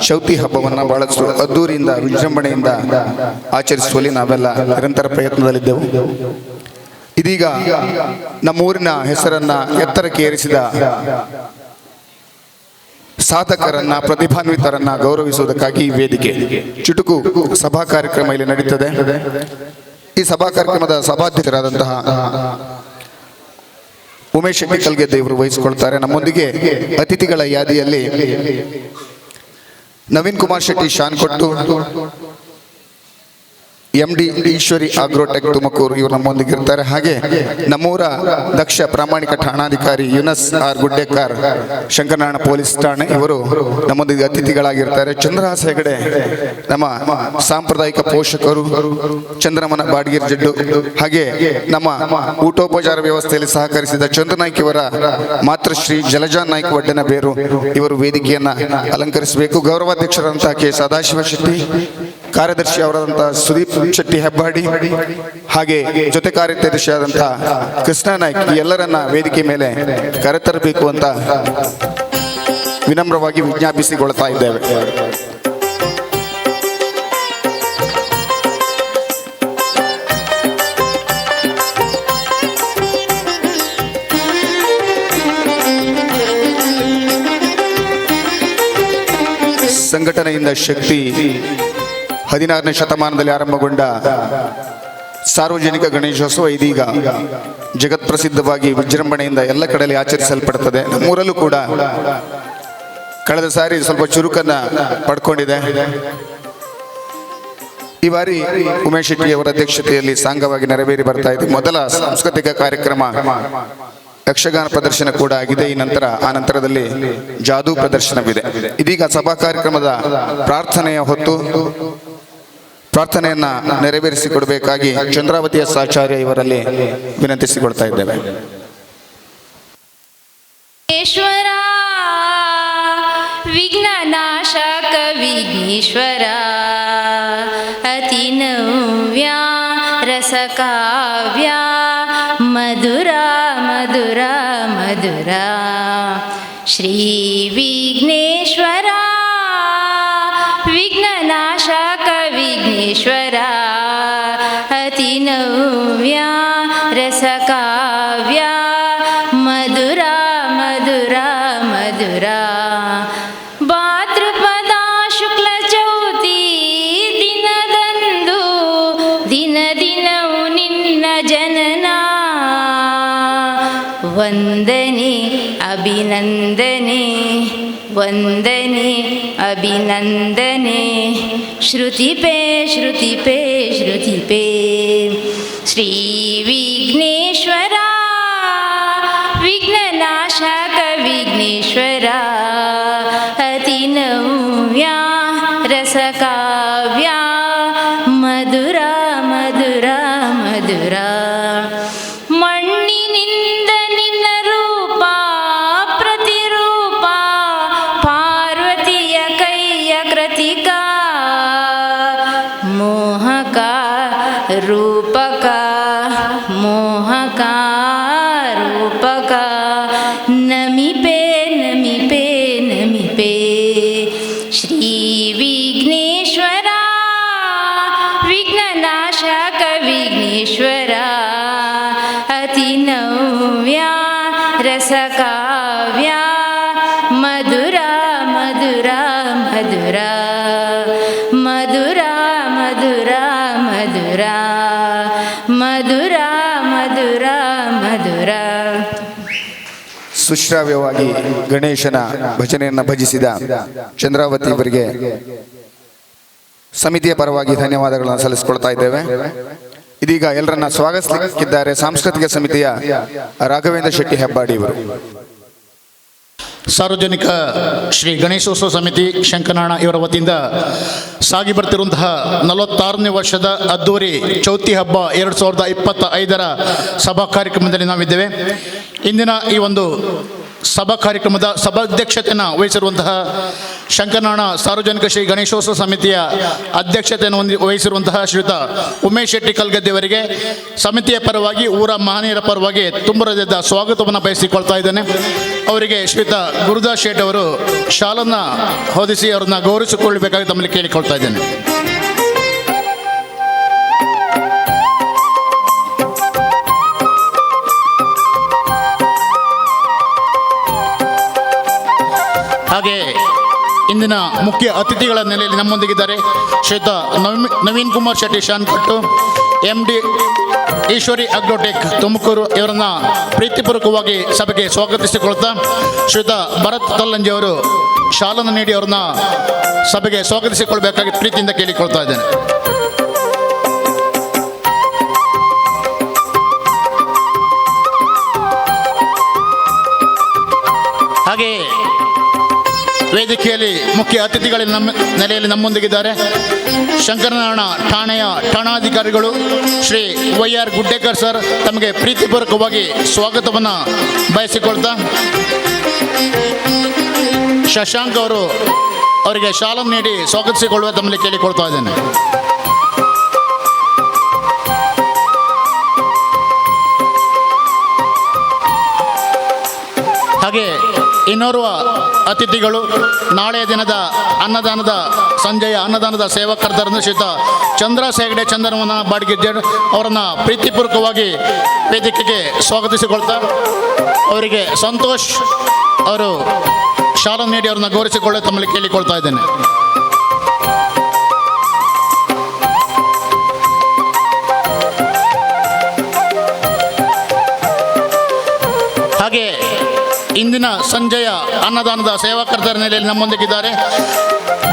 ಚೌತಿ ಹಬ್ಬವನ್ನು ಬಹಳಷ್ಟು ಅದ್ದೂರಿಯಿಂದ ವಿಜೃಂಭಣೆಯಿಂದ ಆಚರಿಸುವಲ್ಲಿ ನಾವೆಲ್ಲ ನಿರಂತರ ಪ್ರಯತ್ನದಲ್ಲಿದ್ದೆವು. ಇದೀಗ ನಮ್ಮೂರಿನ ಹೆಸರನ್ನ ಎತ್ತರಕ್ಕೆ ಏರಿಸಿದ ಸಾಧಕರನ್ನ, ಪ್ರತಿಭಾನ್ವಿತರನ್ನ ಗೌರವಿಸುವುದಕ್ಕಾಗಿ ಈ ವೇದಿಕೆ ಚುಟುಕು ಸಭಾ ಕಾರ್ಯಕ್ರಮ ಇಲ್ಲಿ ನಡೀತದೆ. ಈ ಸಭಾ ಕಾರ್ಯಕ್ರಮದ ಸಭಾಧ್ಯಕ್ಷರಾದಂತಹ ಉಮೇಶ್ ಶೆಟ್ಟಿ ಕಲ್ಗೆದ್ದೆ ಇವರು ವಹಿಸಿಕೊಳ್ತಾರೆ. ನಮ್ಮೊಂದಿಗೆ ಅತಿಥಿಗಳ ಯಾದಿಯಲ್ಲಿ ನವೀನ್ ಕುಮಾರ್ ಶೆಟ್ಟಿ ಶಾನ್ಕೊಟ್ಟು, MD ಈಶ್ವರಿ ಆಗ್ರೋಟೆಕ್ ತುಮಕೂರು ಇವರು ನಮ್ಮೊಂದಿಗೆ ಇರ್ತಾರೆ. ಹಾಗೆ ನಮ್ಮೂರ ದಕ್ಷ ಪ್ರಾಮಾಣಿಕ ಠಾಣಾಧಿಕಾರಿ ಯುನಸ್ ಆರ್ ಗುಡ್ಡೇಕರ್, ಶಂಕರನಾರಾಯಣ ಪೊಲೀಸ್ ಠಾಣೆ ಇವರು ನಮ್ಮೊಂದಿಗೆ ಅತಿಥಿಗಳಾಗಿರ್ತಾರೆ. ಚಂದ್ರಹಾಸ ಹೆಗಡೆ ನಮ್ಮ ಸಾಂಪ್ರದಾಯಿಕ ಪೋಷಕರು, ಚಂದ್ರಮನ ಬಾಡ್ಗಿರ್ ಜಡ್ಡು, ಹಾಗೆ ನಮ್ಮ ಊಟೋಪಚಾರ ವ್ಯವಸ್ಥೆಯಲ್ಲಿ ಸಹಕರಿಸಿದ ಚಂದ್ರನಾಯ್ಕ ಇವರ ಮಾತೃಶ್ರೀ ಜಲಜಾ ನಾಯ್ಕ ವಡ್ಡನ ಬೇರು ಇವರು ವೇದಿಕೆಯನ್ನ ಅಲಂಕರಿಸಬೇಕು. ಗೌರವಾಧ್ಯಕ್ಷರಾದಂತಹ ಕೆ ಸದಾಶಿವ ಶೆಟ್ಟಿ, ಕಾರ್ಯದರ್ಶಿ ಅವರಾದಂತಹ ಸುದೀಪ್ ಶೆಟ್ಟಿ ಹೆಬ್ಬಾಡಿ, ಹಾಗೆ ಜೊತೆ ಕಾರ್ಯದರ್ಶಿಯಾದಂತಹ ಕೃಷ್ಣ ನಾಯ್ಕ್, ಈ ಎಲ್ಲರನ್ನ ವೇದಿಕೆ ಮೇಲೆ ಕರೆತರಬೇಕು ಅಂತ ವಿನಮ್ರವಾಗಿ ವಿಜ್ಞಾಪಿಸಿಕೊಳ್ತಾ ಇದ್ದೇವೆ. ಸಂಘಟನೆಯಿಂದ ಶಕ್ತಿ 16ನೇ ಶತಮಾನದಲ್ಲಿ ಆರಂಭಗೊಂಡ ಸಾರ್ವಜನಿಕ ಗಣೇಶೋತ್ಸವ ಇದೀಗ ಜಗತ್ ಪ್ರಸಿದ್ಧವಾಗಿ ವಿಜೃಂಭಣೆಯಿಂದ ಎಲ್ಲ ಕಡೆಯಲ್ಲಿ ಆಚರಿಸಲ್ಪಡುತ್ತದೆ. ನಮ್ಮೂರಲ್ಲೂ ಕೂಡ ಕಳೆದ ಸಾರಿ ಸ್ವಲ್ಪ ಚುರುಕನ್ನ ಪಡ್ಕೊಂಡಿದೆ. ಈ ಬಾರಿ ಉಮೇಶ್ ಶೆಟ್ಟಿ ಅವರ ಅಧ್ಯಕ್ಷತೆಯಲ್ಲಿ ಸಾಂಗವಾಗಿ ನೆರವೇರಿ ಬರ್ತಾ ಇದೆ. ಮೊದಲ ಸಾಂಸ್ಕೃತಿಕ ಕಾರ್ಯಕ್ರಮ ಯಕ್ಷಗಾನ ಪ್ರದರ್ಶನ ಕೂಡ ಆಗಿದೆ. ಆ ನಂತರದಲ್ಲಿ ಜಾದೂ ಪ್ರದರ್ಶನವಿದೆ. ಇದೀಗ ಸಭಾ ಕಾರ್ಯಕ್ರಮದ ಪ್ರಾರ್ಥನೆಯ ಹೊತ್ತು ಪ್ರಾರ್ಥನೆಯನ್ನ ನೆರವೇರಿಸಿಕೊಡಬೇಕಾಗಿ ಚಂದ್ರಾವತಿಯ ಸಾಚಾರ್ಯ ಇವರಲ್ಲಿ ವಿನಂತಿಸಿಕೊಳ್ತಾ ಇದ್ದೇವೆ. ಈಶ್ವರ ವಿಘ್ನನಾಶಕ ವಿಘ್ನೇಶ್ವರ ಅತಿನವ್ಯ ರಸಕಾವ್ಯ ಮಧುರ ಮಧುರ ಮಧುರ ಶ್ರೀ ವಿಘ್ನೇಶ್ವರ ವಿಘ್ನನಾಶಕ ವಿಘ್ನೇಶ್ವರ ಅತಿನವ್ಯ ರಸಕಾವ್ಯ ಮಧುರ ಮಧುರ ಮಧುರ ಭಾದ್ರಪದ ಶುಕ್ಲ ಚೌತಿ ದಿನದಂದು ದಿನ ದಿನವು ನಿನ್ನ ಜನನ ವಂದನೆ ಅಭಿನಂದನೆ ವಂದನೆ ಅಭಿನಂದನೆ ಶ್ರುತಿಪೇ ಶ್ರುತಿಪೇ ಶ್ರುತಿಪೇ ಶ್ರೀ ವಿಘ್ನೇಶ್ವರ ವಿಘ್ನನಾಶಕ ವಿಘ್ನೇಶ್ವರ ಅತಿನವ್ಯ ರಸಕಾವ್ಯ ಮಧುರ ಮಧುರ ಮಧುರ ಮಣ್ಣಿನಿಂದ ನಿನ್ನ ರೂಪ ಪ್ರತಿರೂಪ ಪಾರ್ವತಿಯ ಕೈಯ ಕೃತಿಕ ಮೋಹಕ ರೂಪಕ ಮೋಹಕ ರೂಪಕ ನಮಿಪೇ ನಮಿಪೇ ನಮಿಪೇ ಶ್ರೀ ವಿಘ್ನೇಶ್ವರ ವಿಘ್ನನಾಶಕ ವಿಘ್ನೇಶ್ವರ ಅತಿನವ್ಯ ರಸಕಾವ್ಯ ಮಧುರ ಮಧುರ ಮಧುರ ಮಧುರ ಮಧುರ ಮಧುರ ಮಧುರ ಮಧುರ ಮಧುರ. ಸುಶ್ರಾವ್ಯವಾಗಿ ಗಣೇಶನ ಭಜನೆಯನ್ನ ಭಜಿಸಿದ ಚಂದ್ರಾವತಿ ಇವರಿಗೆ ಸಮಿತಿಯ ಪರವಾಗಿ ಧನ್ಯವಾದಗಳನ್ನು ಸಲ್ಲಿಸಿಕೊಳ್ತಾ ಇದ್ದೇವೆ. ಇದೀಗ ಎಲ್ಲರನ್ನ ಸ್ವಾಗತಿಸಲಿಕ್ಕಿದ್ದಾರೆ ಸಾಂಸ್ಕೃತಿಕ ಸಮಿತಿಯ ರಾಘವೇಂದ್ರ ಶೆಟ್ಟಿ ಹೆಬ್ಬಾಡಿ ಇವರು. ಸಾರ್ವಜನಿಕ ಶ್ರೀ ಗಣೇಶೋತ್ಸವ ಸಮಿತಿ ಶಂಕರನಾರಾಯಣ ಇವರ ವತಿಯಿಂದ ಸಾಗಿ ಬರ್ತಿರುವಂತಹ 46ನೇ ವರ್ಷದ ಅದ್ದೂರಿ ಚೌತಿ ಹಬ್ಬ 2025 ಸಭಾ ಕಾರ್ಯಕ್ರಮದಲ್ಲಿ ನಾವಿದ್ದೇವೆ. ಇಂದಿನ ಈ ಒಂದು ಸಭಾ ಕಾರ್ಯಕ್ರಮದ ಸಭಾಧ್ಯಕ್ಷತೆಯನ್ನು ವಹಿಸಿರುವಂತಹ ಶಂಕರನಾರಾಯಣ ಸಾರ್ವಜನಿಕ ಶ್ರೀ ಗಣೇಶೋತ್ಸವ ಸಮಿತಿಯ ಅಧ್ಯಕ್ಷತೆಯನ್ನು ವಹಿಸಿರುವಂತಹ ಶ್ರೀಯುತ ಉಮೇಶ್ ಶೆಟ್ಟಿ ಕಲ್ಗದ್ದೆಯವರಿಗೆ ಸಮಿತಿಯ ಪರವಾಗಿ ಊರ ಮಹನೀಯರ ಪರವಾಗಿ ತುಂಬ ಹೃದಯದ ಸ್ವಾಗತವನ್ನು ಬಯಸಿಕೊಳ್ತಾ ಇದ್ದೇನೆ. ಅವರಿಗೆ ಶ್ರೀಯುತ ಗುರುದಾಸ್ ಶೇಟ್ ಅವರು ಶಾಲನ್ನು ಹೊದಿಸಿ ಅವರನ್ನು ಗೌರವಿಸಿಕೊಳ್ಳಬೇಕಾಗಿ ತಮ್ಮಲ್ಲಿ ಕೇಳಿಕೊಳ್ತಾ ಇದ್ದೇನೆ. ಹಾಗೆ ಇಂದಿನ ಮುಖ್ಯ ಅತಿಥಿಗಳ ನೆಲೆಯಲ್ಲಿ ನಮ್ಮೊಂದಿಗಿದ್ದಾರೆ ಶ್ರೀಯುತ ನವೀನ್ ಕುಮಾರ್ ಶೆಟ್ಟಿ ಶಾನ್ಕಟ್ಟು, MD ಈಶ್ವರಿ ಅಗ್ರೋಟೆಕ್ ತುಮಕೂರು ಇವರನ್ನು ಪ್ರೀತಿಪೂರ್ವಕವಾಗಿ ಸಭೆಗೆ ಸ್ವಾಗತಿಸಿಕೊಳ್ತಾ ಶ್ರೀಯುತ ಭರತ್ ತಲ್ಲಂಜಿ ಅವರು ಶಾಲನ್ನು ನೀಡಿ ಅವರನ್ನು ಸಭೆಗೆ ಸ್ವಾಗತಿಸಿಕೊಳ್ಬೇಕಾಗಿ ಪ್ರೀತಿಯಿಂದ ಕೇಳಿಕೊಳ್ತಾ ಇದ್ದೇನೆ. ಹಾಗೆ ವೇದಿಕೆಯಲ್ಲಿ ಮುಖ್ಯ ಅತಿಥಿಗಳ ನೆಲೆಯಲ್ಲಿ ನಮ್ಮೊಂದಿಗಿದ್ದಾರೆ ಶಂಕರನಾರಾಯಣ ಠಾಣೆಯ ಠಾಣಾಧಿಕಾರಿಗಳು ಶ್ರೀ YR ಗುಡ್ಡೇಕರ್ ಸರ್. ತಮಗೆ ಪ್ರೀತಿಪೂರ್ವಕವಾಗಿ ಸ್ವಾಗತವನ್ನು ಬಯಸಿಕೊಳ್ತಾ ಶಶಾಂಕ್ ಅವರು ಅವರಿಗೆ ಶಾಲನ್ನು ನೀಡಿ ಸ್ವಾಗತಿಸಿಕೊಳ್ಳುವ ತಮ್ಮಲ್ಲಿ ಕೇಳಿಕೊಳ್ತಾ ಇದ್ದೇನೆ. ಹಾಗೆ ಇನ್ನೋರ್ವ ಅತಿಥಿಗಳು ನಾಳೆಯ ದಿನದ ಅನ್ನದಾನದ ಸಂಜೆಯ ಅನ್ನದಾನದ ಸೇವಾಕರ್ತರನ್ನು ಶ್ರೀಯುತ ಚಂದ್ರ ಸೇಗಡೆ ಚಂದನವನ ಬಾಡಿಗೆಜ್ಜರ್ ಅವರನ್ನು ಪ್ರೀತಿಪೂರ್ವಕವಾಗಿ ವೇದಿಕೆಗೆ ಸ್ವಾಗತಿಸಿಕೊಳ್ತಾ ಅವರಿಗೆ ಸಂತೋಷ್ ಅವರು ಶಾಲನ್ನು ನೀಡಿ ಅವರನ್ನು ಗೌರವಿಸಿಕೊಳ್ಳಿ ತಮ್ಮಲ್ಲಿ ಕೇಳಿಕೊಳ್ತಾ ಇದ್ದೇನೆ. ಹಾಗೆ ಇಂದಿನ ಸಂಜೆಯ ಅನ್ನದಾನದ ಸೇವಾಕರ್ತರ ನೆಲೆಯಲ್ಲಿ ನಮ್ಮೊಂದಿಗಿದ್ದಾರೆ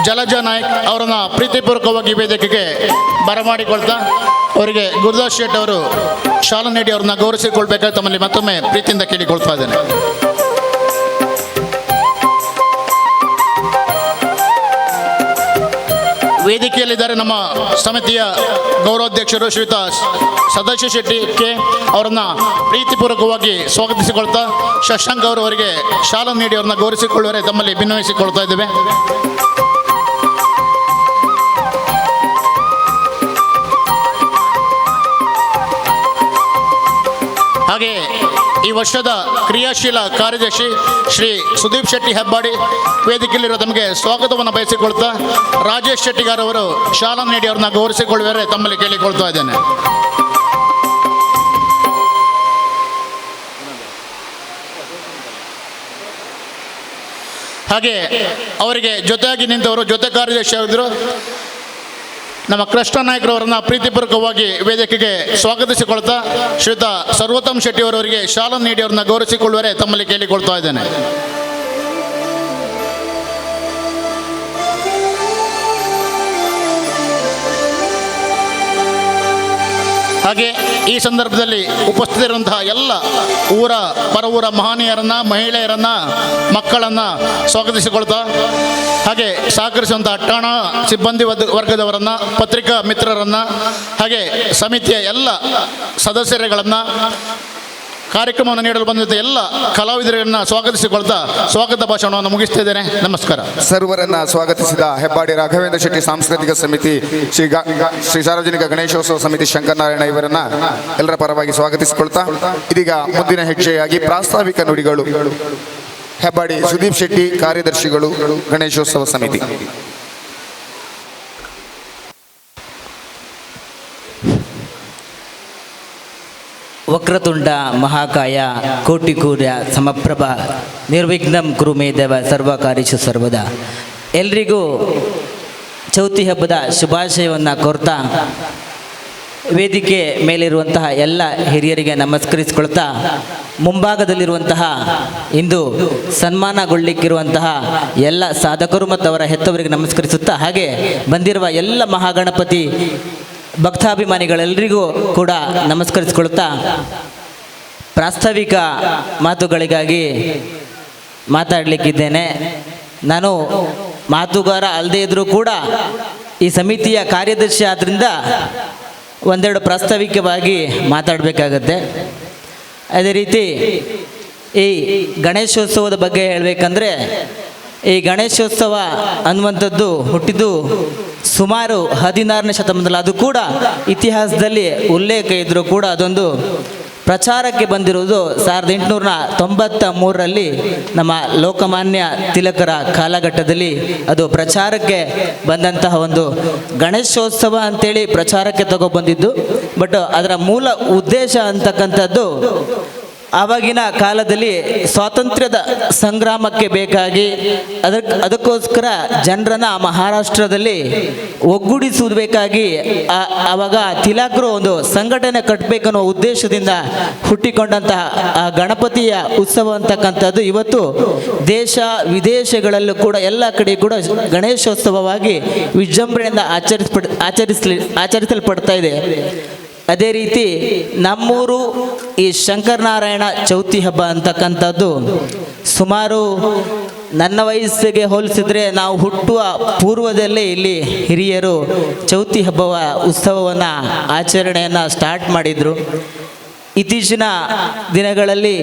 ಜಲಜ ನಾಯಕ್ ಅವರನ್ನು ಪ್ರೀತಿಪೂರ್ವಕವಾಗಿ ವೇದಿಕೆಗೆ ಬರಮಾಡಿಕೊಳ್ತಾ ಅವರಿಗೆ ಗುರುದಾಸ್ ಶೇಟ್ ಅವರು ಶಾಲನ್ನು ನೀಡಿ ಅವ್ರನ್ನ ಗೌರವಿಸಿಕೊಳ್ಬೇಕಾಗಿ ತಮ್ಮಲ್ಲಿ ಮತ್ತೊಮ್ಮೆ ಪ್ರೀತಿಯಿಂದ ಕೇಳಿಕೊಳ್ತಾ ಇದ್ದೇನೆ. ವೇದಿಕೆಯಲ್ಲಿದ್ದಾರೆ ನಮ್ಮ ಸಮಿತಿಯ ಗೌರವಾಧ್ಯಕ್ಷರು ಶ್ರೀಯುತ ಸದಾಶಿವ ಶೆಟ್ಟಿ ಕೆ ಅವರನ್ನು ಪ್ರೀತಿಪೂರ್ವಕವಾಗಿ ಸ್ವಾಗತಿಸಿಕೊಳ್ತಾ ಶಶಾಂಕ್ ಅವರು ಅವರಿಗೆ ಶಾಲನ್ನು ನೀಡಿ ಅವ್ರನ್ನ ಗೌರವಿಸಿಕೊಳ್ಳುವರೆ ತಮ್ಮಲ್ಲಿ ಭಿನ್ನವಹಿಸಿಕೊಳ್ತಾ ಇದ್ದೇವೆ. ಹಾಗೆ ಈ ವರ್ಷದ ಕ್ರಿಯಾಶೀಲ ಕಾರ್ಯದರ್ಶಿ ಶ್ರೀ ಸುದೀಪ್ ಶೆಟ್ಟಿ ಹೆಬ್ಬಾಡಿ ವೇದಿಕೆಯಲ್ಲಿರೋ ತಮಗೆ ಸ್ವಾಗತವನ್ನು ಬಯಸಿಕೊಳ್ತಾ ರಾಜೇಶ್ ಶೆಟ್ಟಿಗಾರ್ ಅವರು ಶಾಲನ್ನು ನೀಡಿ ಅವ್ರನ್ನ ಗೌರವಿಸಿಕೊಳ್ಳುವರೆ ತಮ್ಮಲ್ಲಿ ಕೇಳಿಕೊಳ್ತಾ ಇದ್ದೇನೆ. ಹಾಗೆ ಅವರಿಗೆ ಜೊತೆಯಾಗಿ ನಿಂತವರು ಜೊತೆ ಕಾರ್ಯದರ್ಶಿ ಆಗಿದ್ದರು ನಮ್ಮ ಕೃಷ್ಣ ನಾಯಕರವರನ್ನು ಪ್ರೀತಿಪೂರ್ವಕವಾಗಿ ವೇದಿಕೆಗೆ ಸ್ವಾಗತಿಸಿಕೊಳ್ತಾ ಶ್ರೀಯುತ ಸರ್ವೋತ್ತಮ್ ಶೆಟ್ಟಿ ಅವರವರಿಗೆ ಶಾಲನ್ನು ನೀಡಿ ಅವ್ರನ್ನ ಗೌರವಿಸಿಕೊಳ್ಳುವರೆ ತಮ್ಮಲ್ಲಿ ಕೇಳಿಕೊಳ್ತಾ ಇದ್ದೇನೆ. ಹಾಗೆ ಈ ಸಂದರ್ಭದಲ್ಲಿ ಉಪಸ್ಥಿತರಿರುವಂತಹ ಎಲ್ಲ ಪರ ಊರ ಮಹನೀಯರನ್ನು, ಮಹಿಳೆಯರನ್ನು, ಮಕ್ಕಳನ್ನು ಸ್ವಾಗತಿಸಿಕೊಳ್ತಾ ಹಾಗೆ ಸಹಕರಿಸುವಂತಹ ಠಾಣಾ ಸಿಬ್ಬಂದಿ ವರ್ಗದವರನ್ನು, ಪತ್ರಿಕಾ ಮಿತ್ರರನ್ನು, ಹಾಗೆ ಸಮಿತಿಯ ಎಲ್ಲ ಸದಸ್ಯರುಗಳನ್ನು, ಕಾರ್ಯಕ್ರಮವನ್ನು ನೀಡಲು ಬಂದಿದ್ದ ಎಲ್ಲ ಕಲಾವಿದರನ್ನು ಸ್ವಾಗತಿಸಿಕೊಳ್ತಾ ಸ್ವಾಗತ ಭಾಷಣವನ್ನು ಮುಗಿಸ್ತಿದ್ದೇನೆ. ನಮಸ್ಕಾರ. ಸರ್ವರನ್ನ ಸ್ವಾಗತಿಸಿದ ಹೆಬ್ಬಾಡಿ ರಾಘವೇಂದ್ರ ಶೆಟ್ಟಿ ಸಾಂಸ್ಕೃತಿಕ ಸಮಿತಿ, ಶ್ರೀ ಸಾರ್ವಜನಿಕ ಗಣೇಶೋತ್ಸವ ಸಮಿತಿ ಶಂಕರನಾರಾಯಣ ಇವರನ್ನ ಎಲ್ಲರ ಪರವಾಗಿ ಸ್ವಾಗತಿಸಿಕೊಳ್ತಾ ಇದೀಗ ಮುಂದಿನ ಹೆಜ್ಜೆಯಾಗಿ ಪ್ರಾಸ್ತಾವಿಕ ನುಡಿಗಳು ಹೆಬ್ಬಾಡಿ ಸುದೀಪ್ ಶೆಟ್ಟಿ ಕಾರ್ಯದರ್ಶಿಗಳು ಗಣೇಶೋತ್ಸವ ಸಮಿತಿ. ವಕ್ರತುಂಡ ಮಹಾಕಾಯ ಕೋಟಿಕೂರ್ಯ ಸಮಪ್ರಭ ನಿರ್ವಿಘ್ನಂ ಕುರು ಮೇ ದೇವ ಸರ್ವಕಾರ್ಯೇಷು ಸರ್ವದಾ. ಎಲ್ರಿಗೂ ಚೌತಿ ಹಬ್ಬದ ಶುಭಾಶಯವನ್ನು ಕೋರ್ತಾ ವೇದಿಕೆ ಮೇಲಿರುವಂತಹ ಎಲ್ಲ ಹಿರಿಯರಿಗೆ ನಮಸ್ಕರಿಸಿಕೊಳ್ತಾ ಮುಂಭಾಗದಲ್ಲಿರುವಂತಹ ಇಂದು ಸನ್ಮಾನಗೊಳ್ಳಿಕ್ಕಿರುವಂತಹ ಎಲ್ಲ ಸಾಧಕರು ಮತ್ತು ಅವರ ಹೆತ್ತವರಿಗೆ ನಮಸ್ಕರಿಸುತ್ತಾ ಹಾಗೆ ಬಂದಿರುವ ಎಲ್ಲ ಮಹಾಗಣಪತಿ ಭಕ್ತಾಭಿಮಾನಿಗಳೆಲ್ಲರಿಗೂ ಕೂಡ ನಮಸ್ಕರಿಸಿಕೊಳ್ತಾ ಪ್ರಾಸ್ತಾವಿಕ ಮಾತುಗಳಿಗಾಗಿ ಮಾತಾಡಲಿಕ್ಕಿದ್ದೇನೆ. ನಾನು ಮಾತುಗಾರ ಅಲ್ಲದೇ ಇದ್ದರೂ ಕೂಡ ಈ ಸಮಿತಿಯ ಕಾರ್ಯದರ್ಶಿ ಆದ್ದರಿಂದ ಒಂದೆರಡು ಪ್ರಾಸ್ತಾವಿಕವಾಗಿ ಮಾತಾಡಬೇಕಾಗತ್ತೆ. ಅದೇ ರೀತಿ ಈ ಗಣೇಶೋತ್ಸವದ ಬಗ್ಗೆ ಹೇಳಬೇಕಂದ್ರೆ ಈ ಗಣೇಶೋತ್ಸವ ಅನ್ನುವಂಥದ್ದು ಹುಟ್ಟಿದ್ದು ಸುಮಾರು 16ನೇ ಶತಮಾನದಲ್ಲಿ. ಅದು ಕೂಡ ಇತಿಹಾಸದಲ್ಲಿ ಉಲ್ಲೇಖ ಇದ್ದರೂ ಕೂಡ ಅದೊಂದು ಪ್ರಚಾರಕ್ಕೆ ಬಂದಿರುವುದು 1893ರಲ್ಲಿ ನಮ್ಮ ಲೋಕಮಾನ್ಯ ತಿಲಕರ ಕಾಲಘಟ್ಟದಲ್ಲಿ ಅದು ಪ್ರಚಾರಕ್ಕೆ ಬಂದಂತಹ ಒಂದು ಗಣೇಶೋತ್ಸವ ಅಂತೇಳಿ ಪ್ರಚಾರಕ್ಕೆ ತಗೊಬಂದಿದ್ದು. ಬಟ್ ಅದರ ಮೂಲ ಉದ್ದೇಶ ಅಂತಕ್ಕಂಥದ್ದು ಆವಾಗಿನ ಕಾಲದಲ್ಲಿ ಸ್ವಾತಂತ್ರ್ಯದ ಸಂಗ್ರಾಮಕ್ಕೆ ಬೇಕಾಗಿ ಅದಕ್ಕೋಸ್ಕರ ಜನರನ್ನ ಮಹಾರಾಷ್ಟ್ರದಲ್ಲಿ ಒಗ್ಗೂಡಿಸುವುದು ಬೇಕಾಗಿ ಆವಾಗ ತಿಲಕರು ಒಂದು ಸಂಘಟನೆ ಕಟ್ಟಬೇಕನ್ನೋ ಉದ್ದೇಶದಿಂದ ಹುಟ್ಟಿಕೊಂಡಂತಹ ಆ ಗಣಪತಿಯ ಉತ್ಸವ ಅಂತಕ್ಕಂಥದ್ದು ಇವತ್ತು ದೇಶ ವಿದೇಶಗಳಲ್ಲೂ ಕೂಡ ಎಲ್ಲ ಕಡೆ ಕೂಡ ಗಣೇಶೋತ್ಸವವಾಗಿ ವಿಜೃಂಭಣೆಯಿಂದ ಆಚರಿಸಲ್ಪಡ್ತಾ ಇದೆ. ಅದೇ ರೀತಿ ನಮ್ಮೂರು ಈ ಶಂಕರನಾರಾಯಣ ಚೌತಿ ಹಬ್ಬ ಅಂತಕ್ಕಂಥದ್ದು ಸುಮಾರು ನನ್ನ ವಯಸ್ಸಿಗೆ ಹೋಲಿಸಿದರೆ ನಾವು ಹುಟ್ಟುವ ಪೂರ್ವದಲ್ಲೇ ಇಲ್ಲಿ ಹಿರಿಯರು ಚೌತಿ ಹಬ್ಬವ ಉತ್ಸವವನ್ನು ಆಚರಣೆಯನ್ನು ಸ್ಟಾರ್ಟ್ ಮಾಡಿದರು. ಇತ್ತೀಚಿನ ದಿನಗಳಲ್ಲಿ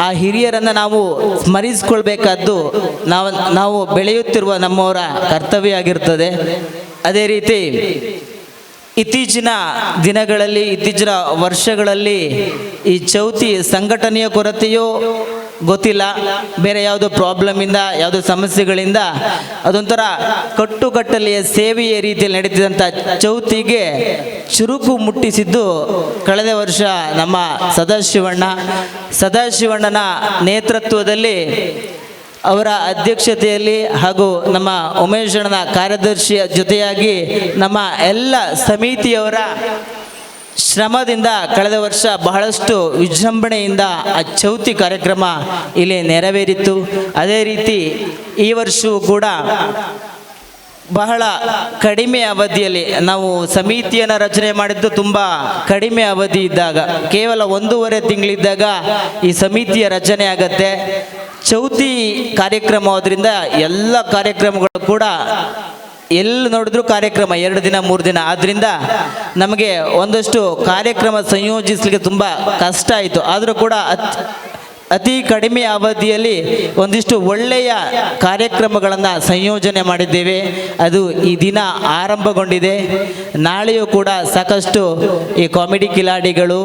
ಆ ಹಿರಿಯರನ್ನು ನಾವು ಸ್ಮರಿಸಿಕೊಳ್ಬೇಕಾದ್ದು ನಾವು ಬೆಳೆಯುತ್ತಿರುವ ನಮ್ಮವರ ಕರ್ತವ್ಯ ಆಗಿರ್ತದೆ. ಅದೇ ರೀತಿ ಇತ್ತೀಚಿನ ದಿನಗಳಲ್ಲಿ ಇತ್ತೀಚಿನ ವರ್ಷಗಳಲ್ಲಿ ಈ ಚೌತಿ ಸಂಘಟನೆಯ ಕೊರತೆಯೋ ಗೊತ್ತಿಲ್ಲ, ಬೇರೆ ಯಾವುದೋ ಪ್ರಾಬ್ಲಮಿಂದ ಯಾವುದೋ ಸಮಸ್ಯೆಗಳಿಂದ ಅದೊಂಥರ ಕಟ್ಟುಕಟ್ಟಲೆಯ ಸೇವೆಯ ರೀತಿಯಲ್ಲಿ ನಡೀತಿದ್ದಂಥ ಚೌತಿಗೆ ಚುರುಕು ಮುಟ್ಟಿಸಿದ್ದು ಕಳೆದ ವರ್ಷ ನಮ್ಮ ಸದಾಶಿವಣ್ಣನ ನೇತೃತ್ವದಲ್ಲಿ ಅವರ ಅಧ್ಯಕ್ಷತೆಯಲ್ಲಿ ಹಾಗೂ ನಮ್ಮ ಉಮೇಶಣ್ಣನ ಕಾರ್ಯದರ್ಶಿಯ ಜೊತೆಯಾಗಿ ನಮ್ಮ ಎಲ್ಲ ಸಮಿತಿಯವರ ಶ್ರಮದಿಂದ ಕಳೆದ ವರ್ಷ ಬಹಳಷ್ಟು ವಿಜೃಂಭಣೆಯಿಂದ ಆ ಚೌತಿ ಕಾರ್ಯಕ್ರಮ ಇಲ್ಲಿ ನೆರವೇರಿತು. ಅದೇ ರೀತಿ ಈ ವರ್ಷವೂ ಕೂಡ ಬಹಳ ಕಡಿಮೆ ಅವಧಿಯಲ್ಲಿ ನಾವು ಸಮಿತಿಯನ್ನು ರಚನೆ ಮಾಡಿದ್ದು ತುಂಬ ಕಡಿಮೆ ಅವಧಿ ಇದ್ದಾಗ, ಕೇವಲ 1.5 ತಿಂಗಳಿದ್ದಾಗ ಈ ಸಮಿತಿಯ ರಚನೆ ಆಗತ್ತೆ. ಚೌತಿ ಕಾರ್ಯಕ್ರಮ ಆದ್ರಿಂದ ಎಲ್ಲ ಕಾರ್ಯಕ್ರಮಗಳು ಕೂಡ ಎಲ್ಲಿ ನೋಡಿದ್ರು ಕಾರ್ಯಕ್ರಮ 2 ದಿನ 3 ದಿನ ಆದ್ದರಿಂದ ನಮಗೆ ಒಂದಷ್ಟು ಕಾರ್ಯಕ್ರಮ ಸಂಯೋಜಿಸಲಿಕ್ಕೆ ತುಂಬ ಕಷ್ಟ ಆಯಿತು. ಆದರೂ ಕೂಡ ಅತಿ ಕಡಿಮೆ ಅವಧಿಯಲ್ಲಿ ಒಂದಿಷ್ಟು ಒಳ್ಳೆಯ ಕಾರ್ಯಕ್ರಮಗಳನ್ನು ಸಂಯೋಜನೆ ಮಾಡಿದ್ದೇವೆ. ಅದು ಈ ದಿನ ಆರಂಭಗೊಂಡಿದೆ. ನಾಳೆಯೂ ಕೂಡ ಸಾಕಷ್ಟು ಈ ಕಾಮಿಡಿ ಕಿಲಾಡಿಗಳು,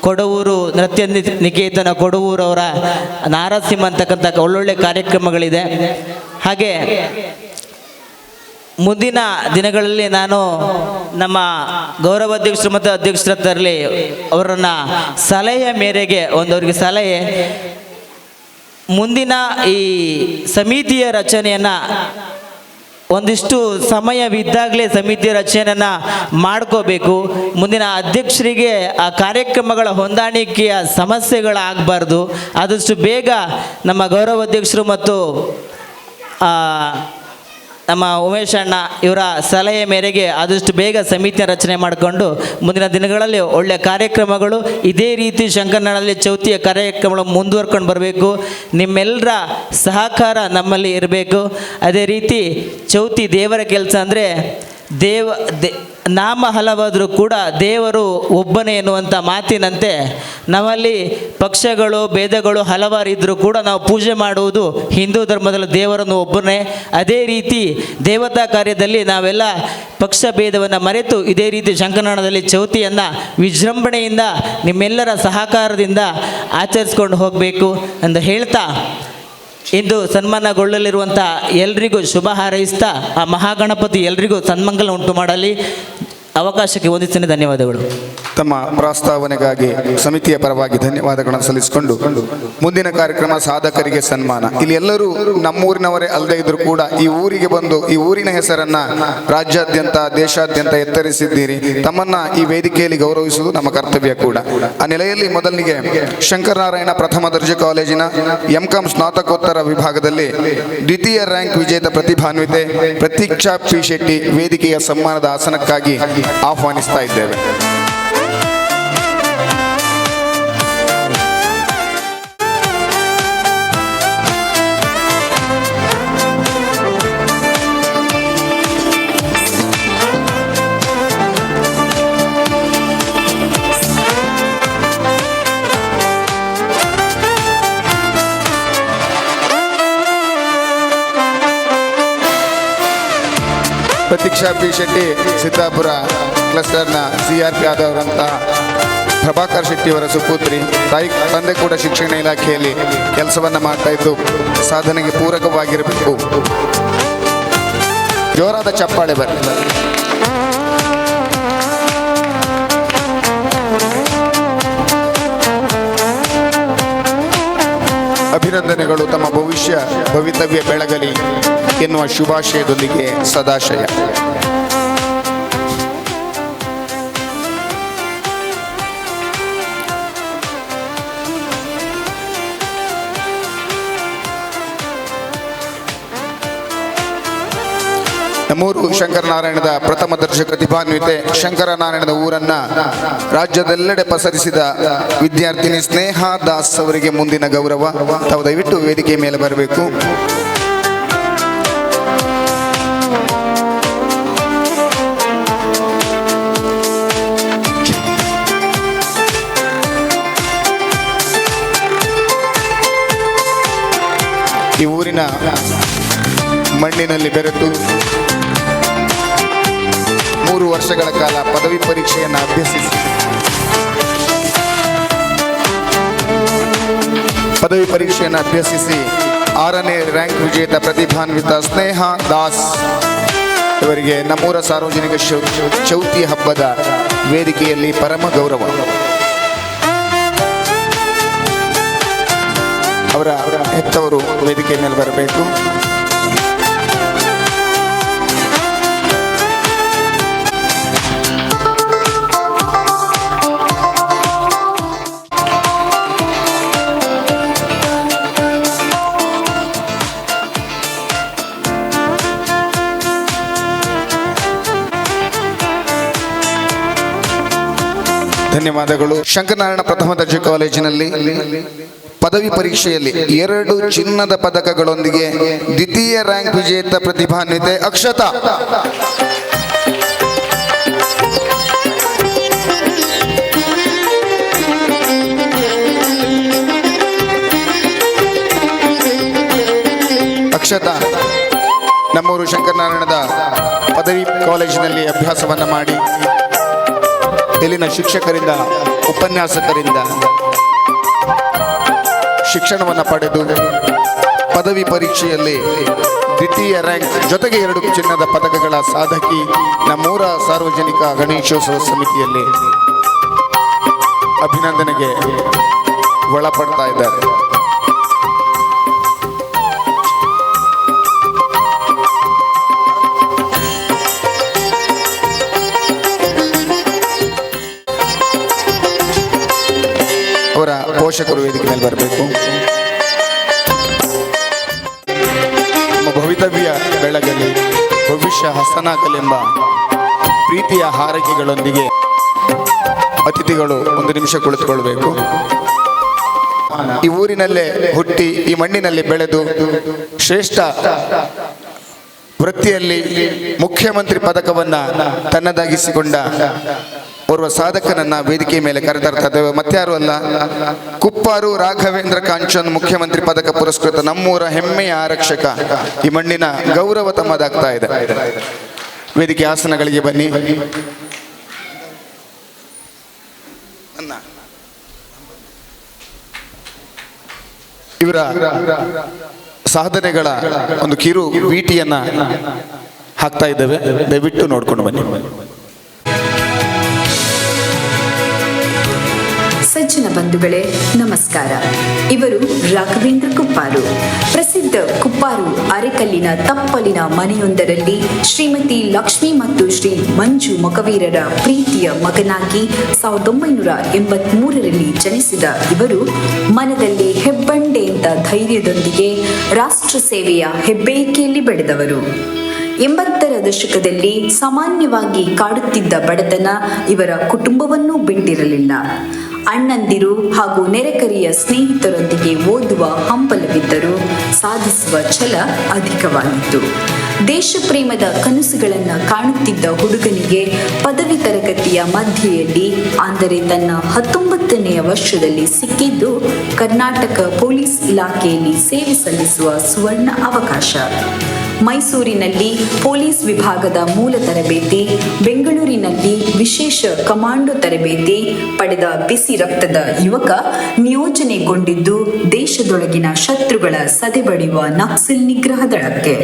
ಕೊಡವೂರು ನೃತ್ಯ ನಿಕೇತನ ಕೊಡವೂರವರ ನಾರಸಿಂಹ ಅಂತಕ್ಕಂಥ ಒಳ್ಳೊಳ್ಳೆ ಕಾರ್ಯಕ್ರಮಗಳಿದೆ. ಹಾಗೆ ಮುಂದಿನ ದಿನಗಳಲ್ಲಿ ನಾನು ನಮ್ಮ ಗೌರವಾಧ್ಯಕ್ಷರು ಮತ್ತು ಅಧ್ಯಕ್ಷರಲ್ಲಿ ಅವರನ್ನು ಸಲಹೆಯ ಮೇರೆಗೆ ಅವರಿಗೆ ಸಲಹೆ, ಮುಂದಿನ ಈ ಸಮಿತಿಯ ರಚನೆಯನ್ನು ಒಂದಿಷ್ಟು ಸಮಯವಿದ್ದಾಗಲೇ ಸಮಿತಿ ರಚನೆಯನ್ನು ಮಾಡ್ಕೋಬೇಕು. ಮುಂದಿನ ಅಧ್ಯಕ್ಷರಿಗೆ ಆ ಕಾರ್ಯಕ್ರಮಗಳ ಹೊಂದಾಣಿಕೆಯ ಸಮಸ್ಯೆಗಳಾಗಬಾರ್ದು. ಆದಷ್ಟು ಬೇಗ ನಮ್ಮ ಗೌರವಾಧ್ಯಕ್ಷರು ಮತ್ತು ನಮ್ಮ ಉಮೇಶ್ ಅಣ್ಣ ಇವರ ಸಲಹೆ ಮೇರೆಗೆ ಆದಷ್ಟು ಬೇಗ ಸಮಿತಿಯ ರಚನೆ ಮಾಡಿಕೊಂಡು ಮುಂದಿನ ದಿನಗಳಲ್ಲಿ ಒಳ್ಳೆಯ ಕಾರ್ಯಕ್ರಮಗಳು ಇದೇ ರೀತಿ ಶಂಕರನಾಳಲ್ಲಿ ಚೌತಿಯ ಕಾರ್ಯಕ್ರಮಗಳು ಮುಂದುವರ್ಕೊಂಡು ಬರಬೇಕು. ನಿಮ್ಮೆಲ್ಲರ ಸಹಕಾರ ನಮ್ಮಲ್ಲಿ ಇರಬೇಕು. ಅದೇ ರೀತಿ ಚೌತಿ ದೇವರ ಕೆಲಸ ಅಂದರೆ ನಾಮ ಹಲವಾದರೂ ಕೂಡ ದೇವರು ಒಬ್ಬನೇ ಎನ್ನುವಂಥ ಮಾತಿನಂತೆ ನಮ್ಮಲ್ಲಿ ಪಕ್ಷಗಳು ಭೇದಗಳು ಹಲವಾರು ಇದ್ದರೂ ಕೂಡ ನಾವು ಪೂಜೆ ಮಾಡುವುದು ಹಿಂದೂ ಧರ್ಮದಲ್ಲಿ ದೇವರನ್ನು ಒಬ್ಬನೇ. ಅದೇ ರೀತಿ ದೇವತಾ ಕಾರ್ಯದಲ್ಲಿ ನಾವೆಲ್ಲ ಪಕ್ಷ ಭೇದವನ್ನು ಮರೆತು ಇದೇ ರೀತಿ ಶಂಕರನಾಳದಲ್ಲಿ ಚೌತಿಯನ್ನು ವಿಜೃಂಭಣೆಯಿಂದ ನಿಮ್ಮೆಲ್ಲರ ಸಹಕಾರದಿಂದ ಆಚರಿಸ್ಕೊಂಡು ಹೋಗಬೇಕು ಎಂದು ಹೇಳ್ತಾ, ಇಂದು ಸನ್ಮಾನಗೊಳ್ಳಲಿರುವಂಥ ಎಲ್ರಿಗೂ ಶುಭ ಹಾರೈಸ್ತಾ ಆ ಮಹಾಗಣಪತಿ ಎಲ್ರಿಗೂ ಸನ್ಮಂಗಲ ಉಂಟು ಮಾಡಲಿ. ಅವಕಾಶಕ್ಕೆ ವಂದಿಸ್ತೇನೆ. ಧನ್ಯವಾದಗಳು. ತಮ್ಮ ಪ್ರಸ್ತಾವನೆಗಾಗಿ ಸಮಿತಿಯ ಪರವಾಗಿ ಧನ್ಯವಾದಗಳನ್ನು ಸಲ್ಲಿಸಿಕೊಂಡು ಮುಂದಿನ ಕಾರ್ಯಕ್ರಮ ಸಾಧಕರಿಗೆ ಸನ್ಮಾನ. ಇಲ್ಲಿ ಎಲ್ಲರೂ ನಮ್ಮೂರಿನವರೇ ಅಲ್ಲದೆ ಇದ್ರೂ ಕೂಡ ಈ ಊರಿಗೆ ಬಂದು ಈ ಊರಿನ ಹೆಸರನ್ನ ರಾಜ್ಯಾದ್ಯಂತ ದೇಶಾದ್ಯಂತ ಎತ್ತರಿಸಿದ್ದೀರಿ. ತಮ್ಮನ್ನ ಈ ವೇದಿಕೆಯಲ್ಲಿ ಗೌರವಿಸುವುದು ನಮ್ಮ ಕರ್ತವ್ಯ ಕೂಡ. ಆ ನೆಲೆಯಲ್ಲಿ ಮೊದಲಿಗೆ ಶಂಕರನಾರಾಯಣ ಪ್ರಥಮ ದರ್ಜೆ ಕಾಲೇಜಿನ MCom ಸ್ನಾತಕೋತ್ತರ ವಿಭಾಗದಲ್ಲಿ ದ್ವಿತೀಯ ರ್ಯಾಂಕ್ ವಿಜೇತ ಪ್ರತಿಭಾನ್ವಿತೆ ಪ್ರತೀಕ್ಷಾ ಪಿ ಶೆಟ್ಟಿ ವೇದಿಕೆಯ ಸನ್ಮಾನದ ಆಸನಕ್ಕಾಗಿ ಆಹ್ವಾನಿಸ್ತಾ ಇದ್ದೇವೆ. ಪ್ರತೀಕ್ಷಾ ಪಿ ಶೆಟ್ಟಿ ಸಿದ್ದಾಪುರ ಕ್ಲಸ್ಟರ್ನ CRP ಆದವರಂತಹ ಪ್ರಭಾಕರ್ ಶೆಟ್ಟಿಯವರ ಸುಪುತ್ರಿ. ತಂದೆ ಕೂಡ ಶಿಕ್ಷಣ ಇಲಾಖೆಯಲ್ಲಿ ಕೆಲಸವನ್ನು ಮಾಡ್ತಾ ಇದ್ದು ಸಾಧನೆಗೆ ಪೂರಕವಾಗಿರಬೇಕು. ಜೋರಾದ ಚಪ್ಪಾಳೆ ಬರಲಿ. ಅಭಿನಂದನೆಗಳು. ತಮ್ಮ ಭವಿತವ್ಯ ಬೆಳಗಲಿ ಎನ್ನುವ ಶುಭಾಶಯದೊಂದಿಗೆ ಸದಾಶಯ. ನಮ್ಮೂರು ಶಂಕರನಾರಾಯಣದ ಪ್ರಥಮ ದರ್ಜೆ ಪ್ರತಿಭಾನ್ವಿತೆ ಶಂಕರನಾರಾಯಣದ ಊರನ್ನ ರಾಜ್ಯದೆಲ್ಲೆಡೆ ಪಸರಿಸಿದ ವಿದ್ಯಾರ್ಥಿನಿ ಸ್ನೇಹಾ ದಾಸ್ ಅವರಿಗೆ ಮುಂದಿನ ಗೌರವ. ತಾವು ದಯವಿಟ್ಟು ವೇದಿಕೆ ಮೇಲೆ ಬರಬೇಕು. ಈ ಊರಿನ ಮಣ್ಣಿನಲ್ಲಿ ಬೆರೆತು 3 ವರ್ಷಗಳ ಕಾಲ ಪದವಿ ಪರೀಕ್ಷೆಯನ್ನು ಅಭ್ಯಸಿಸಿ ಪದವಿ ಪರೀಕ್ಷೆಯನ್ನು ಅಭ್ಯಸಿಸಿ 6ನೇ ರ್ಯಾಂಕ್ ವಿಜೇತ ಪ್ರತಿಭಾನ್ವಿತ ಸ್ನೇಹಾ ದಾಸ್ ಇವರಿಗೆ ನಮ್ಮೂರ ಸಾರ್ವಜನಿಕ ಚೌತಿ ಹಬ್ಬದ ವೇದಿಕೆಯಲ್ಲಿ ಪರಮ ಗೌರವ. ಅವರ ಹೆತ್ತವರು ವೇದಿಕೆ ಮೇಲೆ ಬರಬೇಕು. ಧನ್ಯವಾದಗಳು. ಶಂಕರನಾರಾಯಣ ಪ್ರಥಮ ದರ್ಜೆ ಕಾಲೇಜಿನಲ್ಲಿ ಪದವಿ ಪರೀಕ್ಷೆಯಲ್ಲಿ 2 ಚಿನ್ನದ ಪದಕಗಳೊಂದಿಗೆ ದ್ವಿತೀಯ ರ್ಯಾಂಕ್ ವಿಜೇತ ಪ್ರತಿಭಾನ್ವಿತೆ ಅಕ್ಷತಾ. ಅಕ್ಷತಾ ನಮ್ಮೂರು ಶಂಕರನಾರಾಯಣದ ಪದವಿ ಕಾಲೇಜಿನಲ್ಲಿ ಅಭ್ಯಾಸವನ್ನು ಮಾಡಿ ಇಲ್ಲಿನ ಶಿಕ್ಷಕರಿಂದ ಉಪನ್ಯಾಸಕರಿಂದ ಶಿಕ್ಷಣವನ್ನು ಪಡೆದು ಪದವಿ ಪರೀಕ್ಷೆಯಲ್ಲಿ ದ್ವಿತೀಯ ರ್ಯಾಂಕ್ ಜೊತೆಗೆ 2 ಚಿನ್ನದ ಪದಕಗಳ ಸಾಧಕಿ ನಮ್ಮೂರ ಸಾರ್ವಜನಿಕ ಗಣೇಶೋತ್ಸವ ಸಮಿತಿಯಲ್ಲಿ ಅಭಿನಂದನೆಗೆ ಒಳಪಡ್ತಾ ಇದ್ದಾರೆ. ಅವರ ಪೋಷಕರು ವೇದಿಕೆ ಮೇಲೆ ಬರಬೇಕು. ನಮ್ಮ ಭವಿತವ್ಯ ಬೆಳಗಲಿ, ಭವಿಷ್ಯ ಹಸನಾಗಲೆಂಬ ಪ್ರೀತಿಯ ಹಾರೈಕೆಗಳೊಂದಿಗೆ ಅತಿಥಿಗಳು 1 ನಿಮಿಷ ಕುಳಿತುಕೊಳ್ಬೇಕು. ಈ ಊರಿನಲ್ಲೇ ಹುಟ್ಟಿ ಈ ಮಣ್ಣಿನಲ್ಲಿ ಬೆಳೆದು ಶ್ರೇಷ್ಠ ವೃತ್ತಿಯಲ್ಲಿ ಮುಖ್ಯಮಂತ್ರಿ ಪದಕವನ್ನ ತನ್ನದಾಗಿಸಿಕೊಂಡ ಓರ್ವ ಸಾಧಕನನ್ನ ವೇದಿಕೆ ಮೇಲೆ ಕರೆತರ್ತಾ ಇದ್ದೇವೆ. ಮತ್ಯಾರು ಅಲ್ಲ, ಕುಪ್ಪಾರು ರಾಘವೇಂದ್ರ ಕಾಂಚನ್ ಮುಖ್ಯಮಂತ್ರಿ ಪದಕ ಪುರಸ್ಕೃತ ನಮ್ಮೂರ ಹೆಮ್ಮೆಯ ಆರಕ್ಷಕ. ಈ ಮಣ್ಣಿನ ಗೌರವ ತಮ್ಮದಾಗ್ತಾ ಇದೆ. ವೇದಿಕೆ ಆಸನಗಳಿಗೆ ಬನ್ನಿ. ಇವರ ಸಾಧನೆಗಳ ಒಂದು ಕಿರು ವೀಟಿಯನ್ನ ಹಾಕ್ತಾ ಇದ್ದೇವೆ, ದಯವಿಟ್ಟು ನೋಡ್ಕೊಂಡು ಬನ್ನಿ. ಸಜ್ಜನ ಬಂಧುಗಳೇ ನಮಸ್ಕಾರ. ಇವರು ರಾಘವೇಂದ್ರ ಕುಪ್ಪಾರು. ಪ್ರಸಿದ್ಧ ಕುಪ್ಪಾರು ಅರೆಕಲ್ಲಿನ ತಪ್ಪಲಿನ ಮನೆಯೊಂದರಲ್ಲಿ ಶ್ರೀಮತಿ ಲಕ್ಷ್ಮಿ ಮತ್ತು ಶ್ರೀ ಮಂಜು ಮೊಗವೀರರ ಪ್ರೀತಿಯ ಮಗನಾಗಿ 1983ರಲ್ಲಿ ಜನಿಸಿದ ಇವರು ಮನದಲ್ಲಿ ಹೆಬ್ಬಂಡೆ ಅಂತ ಧೈರ್ಯದೊಂದಿಗೆ ರಾಷ್ಟ್ರ ಸೇವೆಯ ಹೆಬ್ಬೆಯಿಕೆಯಲ್ಲಿ ಬೆಳೆದವರು. 80ರ ದಶಕದಲ್ಲಿ ಸಾಮಾನ್ಯವಾಗಿ ಕಾಡುತ್ತಿದ್ದ ಬಡತನ ಇವರ ಕುಟುಂಬವನ್ನೂ ಬಿಟ್ಟಿರಲಿಲ್ಲ. ಅಣ್ಣಂದಿರು ಹಾಗೂ ನೆರೆಕರಿಯ ಸ್ನೇಹಿತರೊಂದಿಗೆ ಓದುವ ಹಂಬಲವಿದ್ದರೂ ಸಾಧಿಸುವ ಛಲ ಅಧಿಕವಾಗಿತ್ತು. ದೇಶಪ್ರೇಮದ ಕನಸುಗಳನ್ನು ಕಾಣುತ್ತಿದ್ದ ಹುಡುಗನಿಗೆ ಪದವಿ ತರಗತಿಯ ಮಧ್ಯೆಯಲ್ಲಿ, ಅಂದರೆ ತನ್ನ 19ನೆಯ ವರ್ಷದಲ್ಲಿ ಸಿಕ್ಕಿದ್ದು ಕರ್ನಾಟಕ ಪೊಲೀಸ್ ಇಲಾಖೆಯಲ್ಲಿ ಸೇವೆ ಸಲ್ಲಿಸುವ ಸುವರ್ಣ ಅವಕಾಶ. ಮೈಸೂರಿನಲ್ಲಿ ಪೊಲೀಸ್ ವಿಭಾಗದ ಮೂಲ ತರಬೇತಿ, ಬೆಂಗಳೂರಿನಲ್ಲಿ ವಿಶೇಷ ಕಮಾಂಡೋ ತರಬೇತಿ ಪಡೆದ ಬಿಸಿ ರಕ್ತದ ಯುವಕ ನಿಯೋಜನೆಗೊಂಡಿದ್ದು ದೇಶದೊಳಗಿನ ಶತ್ರುಗಳ ಸದೆಬಡಿಯುವ ನಕ್ಸಲ್ ನಿಗ್ರಹ ದಳಕ್ಕೆ.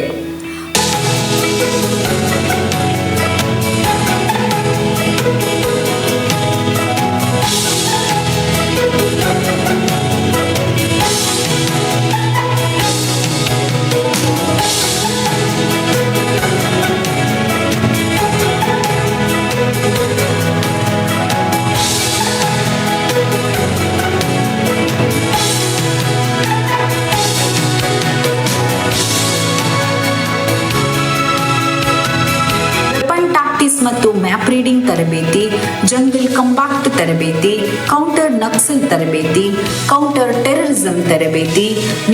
ಮತ್ತು ಮ್ಯಾಪ್ ರೀಡಿಂಗ್ ತರಬೇತಿ, ಜಂಗಲ್ ಕಂಬಾಕ್ಟ್ ತರಬೇತಿ, ಕೌಂಟರ್ ನಕ್ಸಲ್ ತರಬೇತಿ, ಕೌಂಟರ್ ಟೆರರಿಸಂ ತರಬೇತಿ,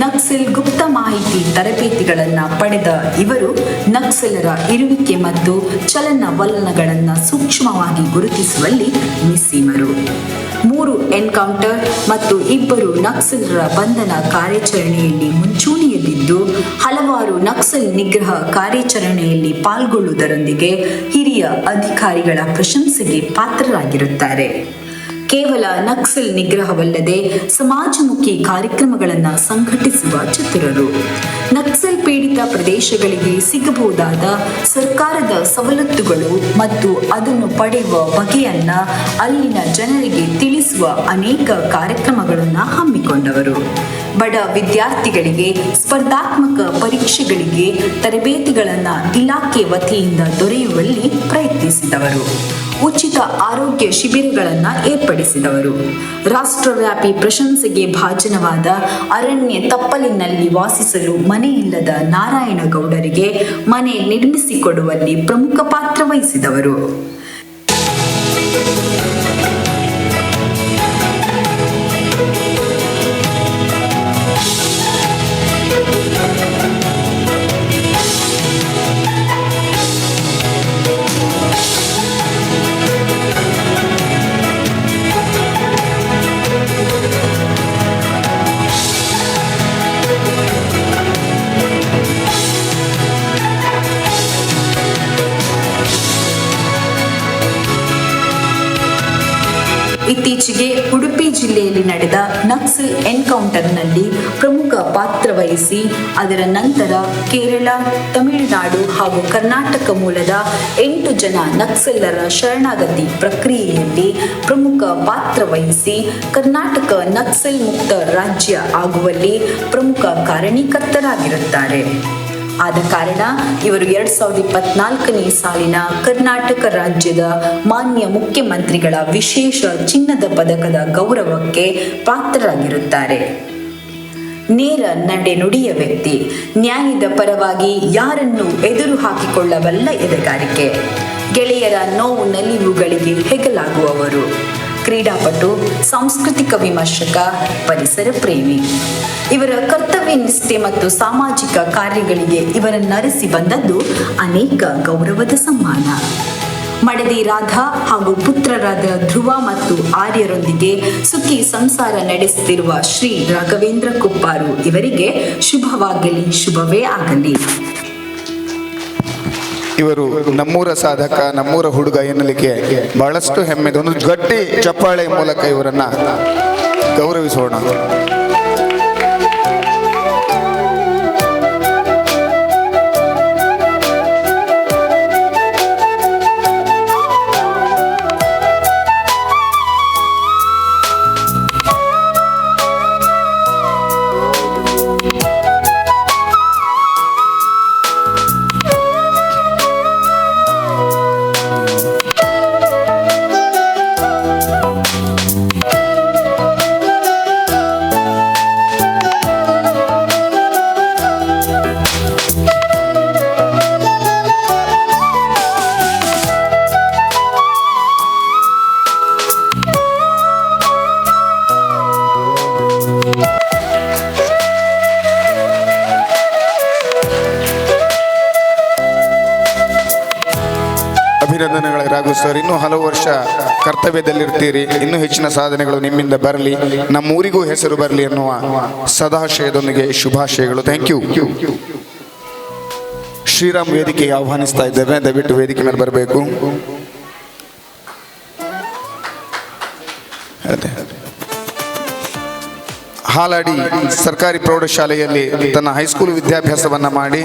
ನಕ್ಸಲ್ ಗುಪ್ತ ಮಾಹಿತಿ ತರಬೇತಿಗಳನ್ನು ಪಡೆದ ಇವರು ನಕ್ಸಲರ ಇರುವಿಕೆ ಮತ್ತು ಚಲನವಲನಗಳನ್ನು ಸೂಕ್ಷ್ಮವಾಗಿ ಗುರುತಿಸುವಲ್ಲಿ ನಿಸ್ಸೀಮರು. 3 ಎನ್ಕೌಂಟರ್ ಮತ್ತು 2 ನಕ್ಸಲರ ಬಂಧನ ಕಾರ್ಯಾಚರಣೆಯಲ್ಲಿ ಮುಂಚೂಣಿಯಲ್ಲಿದ್ದು ಹಲವಾರು ನಕ್ಸಲ್ ನಿಗ್ರಹ ಕಾರ್ಯಾಚರಣೆಯಲ್ಲಿ ಪಾಲ್ಗೊಳ್ಳುವುದರೊಂದಿಗೆ ಹಿರಿಯ ಅಧಿಕಾರಿಗಳ ಪ್ರಶಂಸೆಗೆ ಪಾತ್ರರಾಗಿರುತ್ತಾರೆ. ಕೇವಲ ನಕ್ಸಲ್ ನಿಗ್ರಹವಲ್ಲದೆ ಸಮಾಜಮುಖಿ ಕಾರ್ಯಕ್ರಮಗಳನ್ನು ಸಂಘಟಿಸುವ ಚತುರರು. ನಕ್ಸಲ್ ಪೀಡಿತ ಪ್ರದೇಶಗಳಿಗೆ ಸಿಗಬಹುದಾದ ಸರ್ಕಾರದ ಸವಲತ್ತುಗಳು ಮತ್ತು ಅದನ್ನು ಪಡೆಯುವ ಬಗೆಯನ್ನ ಅಲ್ಲಿನ ಜನರಿಗೆ ತಿಳಿಸುವ ಅನೇಕ ಕಾರ್ಯಕ್ರಮಗಳನ್ನು ಹಮ್ಮಿಕೊಂಡವರು. ಬಡ ವಿದ್ಯಾರ್ಥಿಗಳಿಗೆ ಸ್ಪರ್ಧಾತ್ಮಕ ಪರೀಕ್ಷೆಗಳಿಗೆ ತರಬೇತಿಗಳನ್ನು ಇಲಾಖೆ ವತಿಯಿಂದ ದೊರೆಯುವಲ್ಲಿ ಪ್ರಯತ್ನಿಸಿದವರು. ಉಚಿತ ಆರೋಗ್ಯ ಶಿಬಿರಗಳನ್ನು ಏರ್ಪಡಿಸಿದವರು. ರಾಷ್ಟ್ರವ್ಯಾಪಿ ಪ್ರಶಂಸೆಗೆ ಭಾಜನವಾದ ಅರಣ್ಯ ತಪ್ಪಲಿನಲ್ಲಿ ವಾಸಿಸಲು ಮನೆಯಿಲ್ಲದ ನಾರಾಯಣಗೌಡರಿಗೆ ಮನೆ ನಿರ್ಮಿಸಿಕೊಡುವಲ್ಲಿ ಪ್ರಮುಖ ಪಾತ್ರ ವಹಿಸಿದವರು. ಇತ್ತೀಚೆಗೆ ಉಡುಪಿ ಜಿಲ್ಲೆಯಲ್ಲಿ ನಡೆದ ನಕ್ಸಲ್ ಎನ್ಕೌಂಟರ್ನಲ್ಲಿ ಪ್ರಮುಖ ಪಾತ್ರ ವಹಿಸಿ ಅದರ ನಂತರ ಕೇರಳ, ತಮಿಳುನಾಡು ಹಾಗೂ ಕರ್ನಾಟಕ ಮೂಲದ 8 ಜನ ನಕ್ಸಲರ ಶರಣಾಗತಿ ಪ್ರಕ್ರಿಯೆಯಲ್ಲಿ ಪ್ರಮುಖ ಪಾತ್ರ ವಹಿಸಿ ಕರ್ನಾಟಕ ನಕ್ಸಲ್ ಮುಕ್ತ ರಾಜ್ಯ ಆಗುವಲ್ಲಿ ಪ್ರಮುಖ ಕಾರಣೀಕರ್ತರಾಗಿರುತ್ತಾರೆ. ಆದ ಕಾರಣ ಇವರು 2024ನೇ ಸಾಲಿನ ಕರ್ನಾಟಕ ರಾಜ್ಯದ ಮಾನ್ಯ ಮುಖ್ಯಮಂತ್ರಿಗಳ ವಿಶೇಷ ಚಿನ್ನದ ಪದಕದ ಗೌರವಕ್ಕೆ ಪಾತ್ರರಾಗಿರುತ್ತಾರೆ. ನೇರ ನಡೆನುಡಿಯ ವ್ಯಕ್ತಿ, ನ್ಯಾಯದ ಪರವಾಗಿ ಯಾರನ್ನು ಎದುರು ಹಾಕಿಕೊಳ್ಳಬಲ್ಲ ಎದೆಗಾರಿಕೆ, ಗೆಳೆಯರ ನೋವು ನಲಿವುಗಳಿಗೆ ಹೆಗಲಾಗುವವರು, ಕ್ರೀಡಾಪಟು, ಸಾಂಸ್ಕೃತಿಕ ವಿಮರ್ಶಕ, ಪರಿಸರ ಪ್ರೇಮಿ. ಇವರ ಕರ್ತವ್ಯ ನಿಷ್ಠೆ ಮತ್ತು ಸಾಮಾಜಿಕ ಕಾರ್ಯಗಳಿಗೆ ಇವರನ್ನರಿಸಿ ಬಂದದ್ದು ಅನೇಕ ಗೌರವದ ಸಮ್ಮಾನ. ಮಡದಿ ರಾಧಾ ಹಾಗೂ ಪುತ್ರರಾದ ಧ್ರುವ ಮತ್ತು ಆರ್ಯರೊಂದಿಗೆ ಸುಖಿ ಸಂಸಾರ ನಡೆಸುತ್ತಿರುವ ಶ್ರೀ ರಾಘವೇಂದ್ರ ಕುಪ್ಪಾರು ಇವರಿಗೆ ಶುಭವಾಗಲಿ, ಶುಭವೇ ಆಗಲಿ. ಇವರು ನಮ್ಮೂರ ಸಾಧಕ, ನಮ್ಮೂರ ಹುಡುಗ ಎನ್ನಲಿಕ್ಕೆ ಬಹಳಷ್ಟು ಹೆಮ್ಮೆ. ಒಂದು ಗಟ್ಟಿ ಚಪ್ಪಾಳೆ ಮೂಲಕ ಇವರನ್ನ ಗೌರವಿಸೋಣ. ಅಭಿನಂದನೆಗಳ ರಾಘು ಸರ್, ಇನ್ನೂ ಹಲವು ವರ್ಷ ಕರ್ತವ್ಯದಲ್ಲಿರ್ತೀರಿ. ಇನ್ನೂ ಹೆಚ್ಚಿನ ಸಾಧನೆಗಳು ನಿಮ್ಮಿಂದ ಬರಲಿ, ನಮ್ಮೂರಿಗೂ ಹೆಸರು ಬರಲಿ ಎನ್ನುವ ಸದಾಶಯದೊಂದಿಗೆ ಶುಭಾಶಯಗಳು. Thank you. ಶ್ರೀರಾಮ್ ವೇದಿಕೆಗೆ ಆಹ್ವಾನಿಸ್ತಾ ಇದ್ದೇವೆ. ದಯವಿಟ್ಟು ವೇದಿಕೆ ಮೇಲೆ ಬರಬೇಕು. ಹಾಲಾಡಿ ಸರ್ಕಾರಿ ಪ್ರೌಢಶಾಲೆಯಲ್ಲಿ ತನ್ನ ಹೈಸ್ಕೂಲ್ ವಿದ್ಯಾಭ್ಯಾಸವನ್ನು ಮಾಡಿ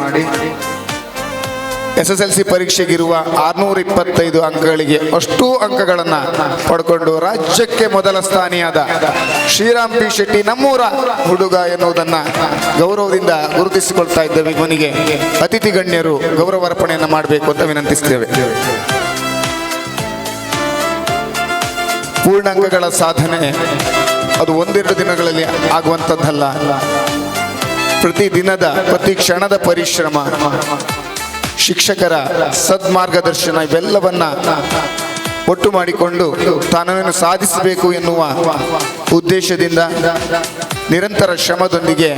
SSLC ಪರೀಕ್ಷೆಗಿರುವ 625 ಅಂಕಗಳಿಗೆ ಅಷ್ಟೂ ಅಂಕಗಳನ್ನು ಪಡ್ಕೊಂಡು ರಾಜ್ಯಕ್ಕೆ ಮೊದಲ ಸ್ಥಾನಿಯಾದ ಶ್ರೀರಾಮ್ ಪಿ ಶೆಟ್ಟಿ ನಮ್ಮೂರ ಹುಡುಗ ಎನ್ನುವುದನ್ನು ಗೌರವದಿಂದ ಗುರುತಿಸಿಕೊಳ್ತಾ ಇದ್ದೇವೆ. ಇವನಿಗೆ ಅತಿಥಿ ಗಣ್ಯರು ಗೌರವಾರ್ಪಣೆಯನ್ನು ಮಾಡಬೇಕು ಅಂತ ವಿನಂತಿಸ್ತೇವೆ. ಪೂರ್ಣ ಅಂಕಗಳ ಸಾಧನೆ ಅದು ಒಂದೆರಡು ದಿನಗಳಲ್ಲಿ ಆಗುವಂಥದ್ದಲ್ಲ. ಪ್ರತಿ ದಿನದ ಪ್ರತಿ ಕ್ಷಣದ ಪರಿಶ್ರಮ, ಶಿಕ್ಷಕರ ಸದ್ಮಾರ್ಗದರ್ಶನ ಇವೆಲ್ಲವನ್ನ ಒಟ್ಟು ಮಾಡಿಕೊಂಡು ತಾನನ್ನು ಸಾಧಿಸಬೇಕು ಎನ್ನುವ ಉದ್ದೇಶದಿಂದ ನಿರಂತರ ಶ್ರಮದೊಂದಿಗೆ